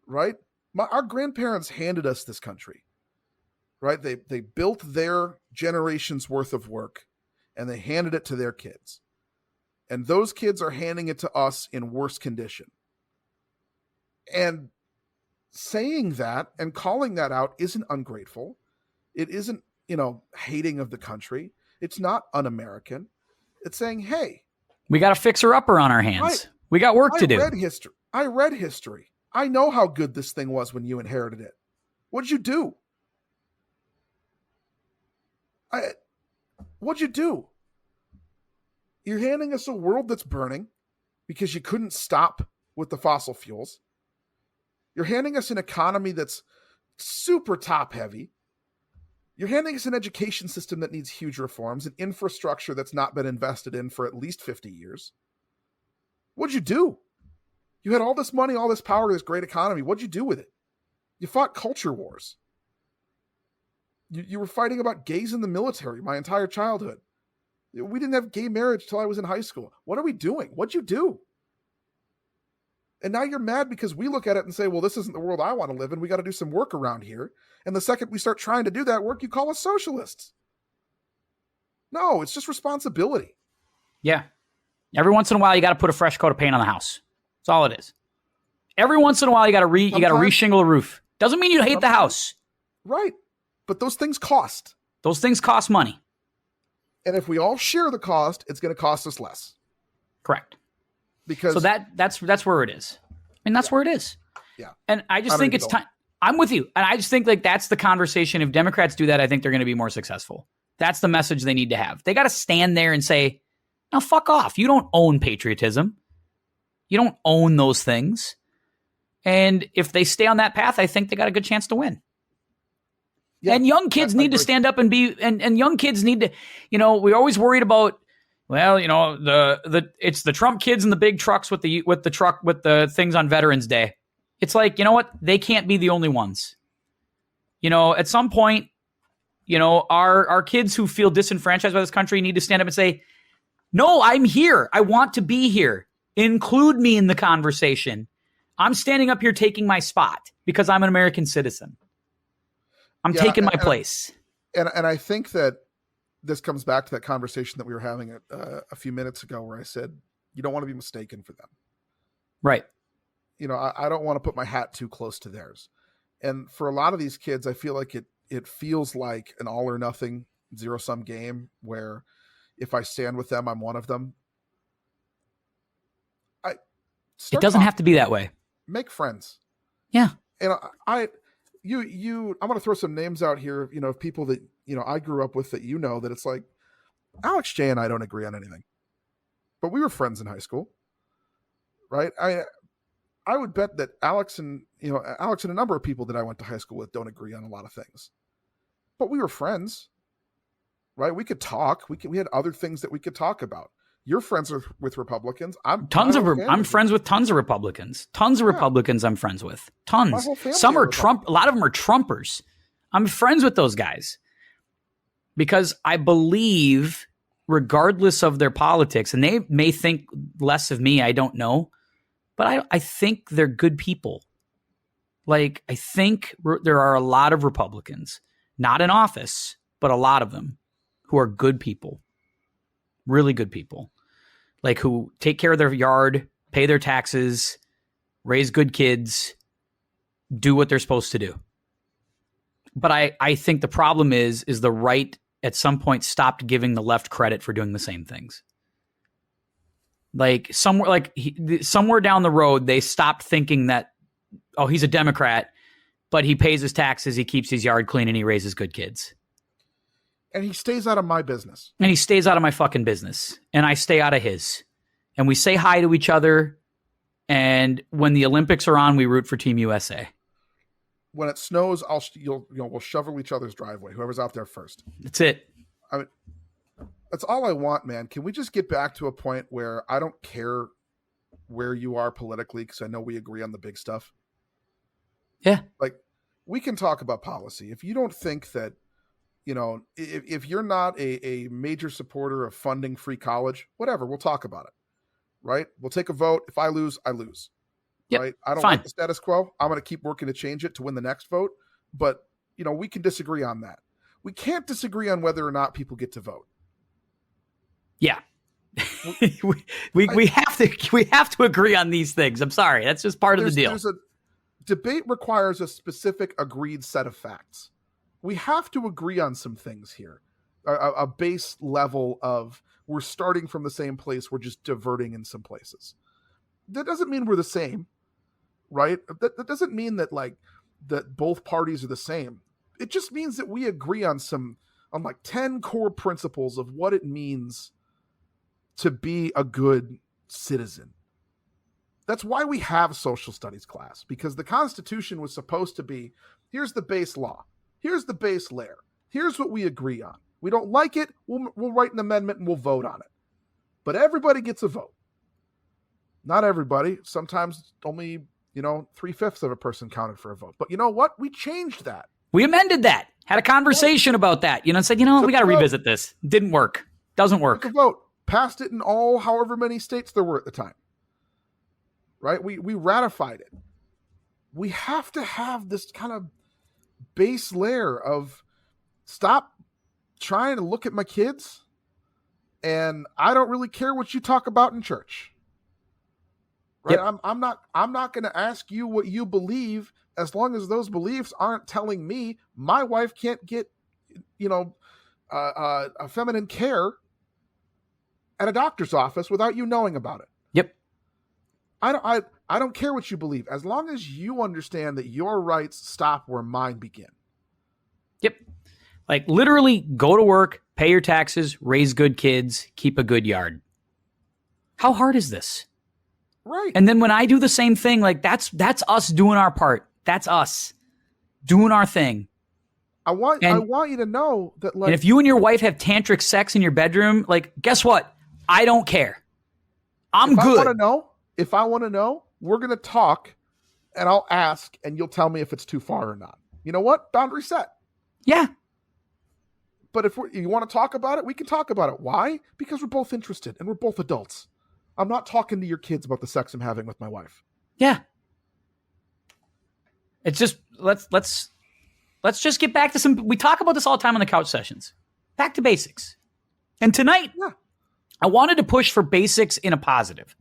Right? Our grandparents handed us this country. Right? They built their generation's worth of work and they handed it to their kids. And those kids are handing it to us in worse condition. And saying that and calling that out isn't ungrateful. It isn't, hating of the country. It's not un-American. It's saying, hey, we got a fixer-upper on our hands. We got work to do. I read history. I know how good this thing was when you inherited it. What'd you do? What'd you do? You're handing us a world that's burning because you couldn't stop with the fossil fuels. You're handing us an economy that's super top heavy. You're handing us an education system that needs huge reforms, an infrastructure that's not been invested in for at least 50 years. What'd you do? You had all this money, all this power, this great economy. What'd you do with it? You fought culture wars. You were fighting about gays in the military my entire childhood. We didn't have gay marriage till I was in high school. What are we doing? What'd you do? And now you're mad because we look at it and say, well, this isn't the world I want to live in. We got to do some work around here. And the second we start trying to do that work, you call us socialists. No, it's just responsibility. Yeah. Every once in a while, you got to put a fresh coat of paint on the house. That's all it is. Every once in a while, you got to reshingle the roof. Doesn't mean you hate the house. Right. But those things cost. Those things cost money. And if we all share the cost, it's going to cost us less. Correct. Because so that's where it is. I mean, that's where it is. Yeah. And I just think it's time. I'm with you. And I just think that's the conversation. If Democrats do that, I think they're going to be more successful. That's the message they need to have. They got to stand there and say, no, fuck off. You don't own patriotism. You don't own those things. And if they stay on that path, I think they got a good chance to win. Yeah, and young kids need to stand up and be, and young kids need to, we're always worried about, well, it's the Trump kids in the big trucks with the things on Veterans Day. It's like, you know what? They can't be the only ones. At some point, our kids who feel disenfranchised by this country need to stand up and say, no, I'm here. I want to be here. Include me in the conversation. I'm standing up here taking my spot because I'm an American citizen. I'm taking my place. And I think that this comes back to that conversation that we were having a few minutes ago where I said, you don't want to be mistaken for them. Right. I don't want to put my hat too close to theirs. And for a lot of these kids, I feel like it feels like an all or nothing zero-sum game where if I stand with them, I'm one of them. It doesn't have to be that way. Make friends. Yeah. And I'm going to throw some names out here, of people that, I grew up with that, that it's like Alex J and I don't agree on anything, but we were friends in high school. Right. I would bet that Alex and a number of people that I went to high school with don't agree on a lot of things, but we were friends. Right. We could talk. We had other things that we could talk about. You're friends with Republicans. I'm friends with tons of Republicans. Tons of Republicans I'm friends with. Tons. Some are Trump. A lot of them are Trumpers. I'm friends with those guys because I believe, regardless of their politics, and they may think less of me, I don't know, but I think they're good people. Like, I think there are a lot of Republicans, not in office, but a lot of them who are good people. Really good people, like who take care of their yard, pay their taxes, raise good kids, do what they're supposed to do. But I think the problem is the right at some point stopped giving the left credit for doing the same things. Like somewhere down the road, they stopped thinking that, oh, he's a Democrat, but he pays his taxes, he keeps his yard clean, and he raises good kids. And he stays out of my business. And he stays out of my fucking business. And I stay out of his. and we say hi to each other. And when the Olympics are on, we root for Team USA. When it snows, we'll shovel each other's driveway. Whoever's out there first. That's it. I mean, that's all I want, man. Can we just get back to a point where I don't care where you are politically, because I know we agree on the big stuff. Yeah. Like, we can talk about policy. If you don't think that, if you're not a major supporter of funding free college, whatever, we'll talk about it. Right? We'll take a vote. If I lose, I lose. Yep. Right? I don't Fine. like the status quo. I'm going to keep working to change it to win the next vote. But, we can disagree on that. We can't disagree on whether or not people get to vote. Yeah. we have to agree on these things. I'm sorry. That's just part of the deal. Debate requires a specific agreed set of facts. We have to agree on some things here. A base level of, we're starting from the same place, we're just diverting in some places. That doesn't mean we're the same, right? That doesn't mean that that both parties are the same. It just means that we agree on 10 core principles of what it means to be a good citizen. That's why we have social studies class, because the Constitution was supposed to be, here's the base law, here's the base layer, here's what we agree on. We don't like it, we'll write an amendment and we'll vote on it. But everybody gets a vote. Not everybody. Sometimes only, 3/5 of a person counted for a vote. But you know what? We changed that. We amended that. Had a conversation about that. Said, we got to revisit this. Didn't work. Doesn't work. Took a vote. Passed it in however many states there were at the time. Right? We ratified it. We have to have this kind of base layer of, stop trying to look at my kids, and I don't really care what you talk about in church. Right? Yep. I'm not going to ask you what you believe, as long as those beliefs aren't telling me my wife can't get, a feminine care at a doctor's office without you knowing about it. Yep. I don't care what you believe, as long as you understand that your rights stop where mine begin. Yep. Literally go to work, pay your taxes, raise good kids, keep a good yard. How hard is this? Right. And then when I do the same thing, that's us doing our part. That's us doing our thing. I want you to know that, and if you and your wife have tantric sex in your bedroom, guess what? I don't care. I'm good. If I want to know, we're going to talk, and I'll ask, and you'll tell me if it's too far or not. You know what? Boundary set. Yeah. But if you want to talk about it, we can talk about it. Why? Because we're both interested, and we're both adults. I'm not talking to your kids about the sex I'm having with my wife. Yeah. It's just, let's just get back to we talk about this all the time on the couch sessions. Back to basics. And tonight, I wanted to push for basics in a positive.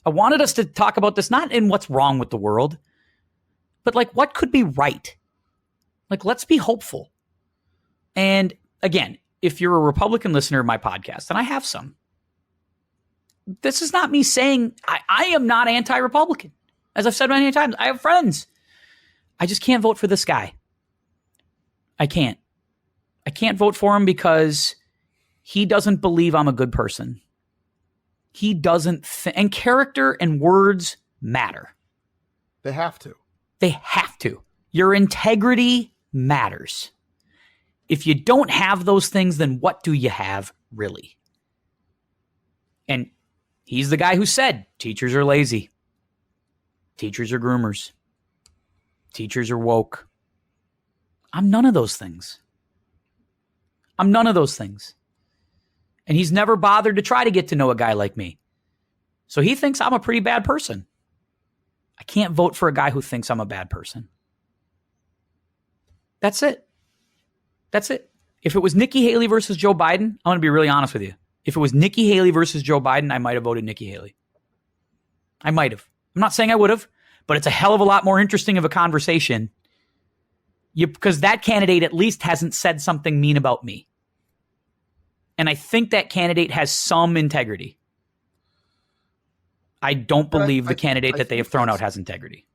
I wanted us to talk about this, not in what's wrong with the world, but what could be right. Let's be hopeful. And again, if you're a Republican listener of my podcast, and I have some, this is not me saying I am not anti-Republican. As I've said many times, I have friends. I just can't vote for this guy. I can't vote for him because he doesn't believe I'm a good person. He doesn't and character and words matter. They have to. They have to. Your integrity matters. If you don't have those things, then what do you have, really? And he's the guy who said, teachers are lazy. Teachers are groomers. Teachers are woke. I'm none of those things. I'm none of those things. And he's never bothered to try to get to know a guy like me. So he thinks I'm a pretty bad person. I can't vote for a guy who thinks I'm a bad person. That's it. That's it. If it was Nikki Haley versus Joe Biden, I'm going to be really honest with you. If it was Nikki Haley versus Joe Biden, I might have voted Nikki Haley. I might have. I'm not saying I would have, but it's a hell of a lot more interesting of a conversation because that candidate at least hasn't said something mean about me. And I think that candidate has some integrity. I don't believe the candidate that they have thrown out has integrity.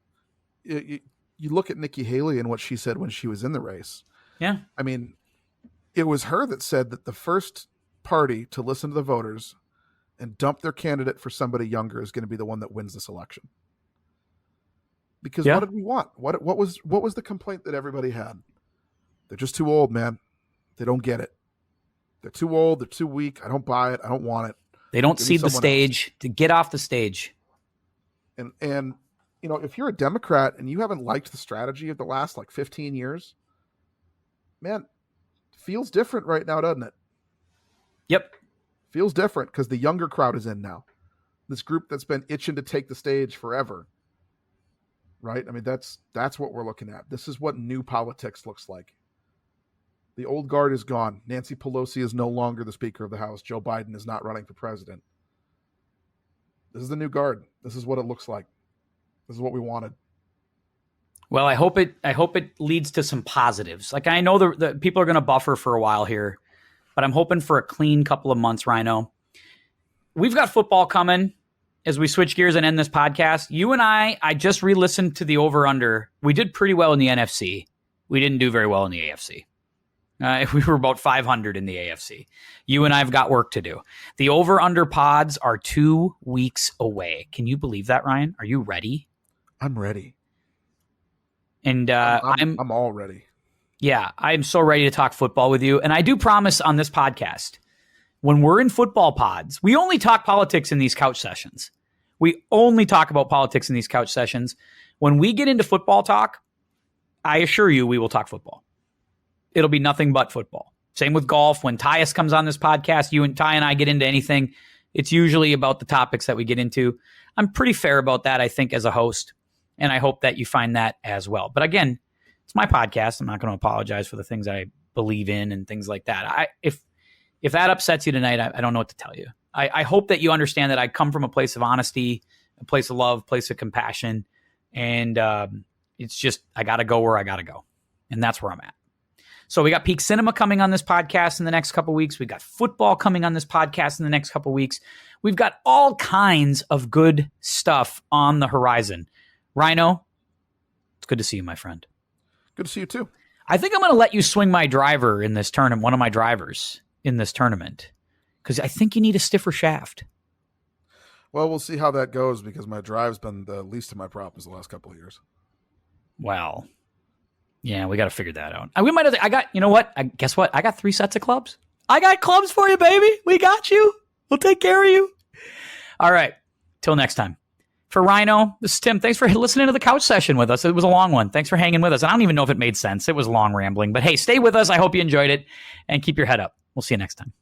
You look at Nikki Haley and what she said when she was in the race. Yeah. I mean, it was her that said that the first party to listen to the voters and dump their candidate for somebody younger is going to be the one that wins this election. Because what did we want? What was the complaint that everybody had? They're just too old, man. They don't get it. They're too old. They're too weak. I don't buy it. I don't want it. They don't see the stage to get off the stage. And if you're a Democrat and you haven't liked the strategy of the last 15 years, man, feels different right now, doesn't it? Yep. Feels different because the younger crowd is in now. This group that's been itching to take the stage forever. Right? I mean, that's what we're looking at. This is what new politics looks like. The old guard is gone. Nancy Pelosi is no longer the Speaker of the House. Joe Biden is not running for president. This is the new guard. This is what it looks like. This is what we wanted. Well, I hope it leads to some positives. I know the people are going to buffer for a while here, but I'm hoping for a clean couple of months, Rhino. We've got football coming as we switch gears and end this podcast. You and I just re-listened to the over-under. We did pretty well in the NFC. We didn't do very well in the AFC. We were about 500 in the AFC. You and I have got work to do. The over-under pods are 2 weeks away. Can you believe that, Ryan? Are you ready? I'm ready. And I'm all ready. Yeah, I'm so ready to talk football with you. And I do promise on this podcast, when we're in football pods, we only talk politics in these couch sessions. We only talk about politics in these couch sessions. When we get into football talk, I assure you we will talk football. It'll be nothing but football. Same with golf. When Tyus comes on this podcast, Ty and I get into anything, it's usually about the topics that we get into. I'm pretty fair about that, I think, as a host. And I hope that you find that as well. But again, it's my podcast. I'm not going to apologize for the things I believe in and things like that. If that upsets you tonight, I don't know what to tell you. I hope that you understand that I come from a place of honesty, a place of love, place of compassion. And it's just, I got to go where I got to go. And that's where I'm at. So we got Peak Cinema coming on this podcast in the next couple of weeks. We got football coming on this podcast in the next couple of weeks. We've got all kinds of good stuff on the horizon. Rhino, it's good to see you, my friend. Good to see you too. I think I'm going to let you swing my driver in this tournament, one of my drivers in this tournament, because I think you need a stiffer shaft. Well, we'll see how that goes because my drive's been the least of my problems the last couple of years. Well, yeah, we got to figure that out. We might have. You know what? Guess what? I got 3 sets of clubs. I got clubs for you, baby. We got you. We'll take care of you. All right. Till next time. For Rhino, this is Tim. Thanks for listening to the couch session with us. It was a long one. Thanks for hanging with us. I don't even know if it made sense. It was long rambling. But hey, stay with us. I hope you enjoyed it. And keep your head up. We'll see you next time.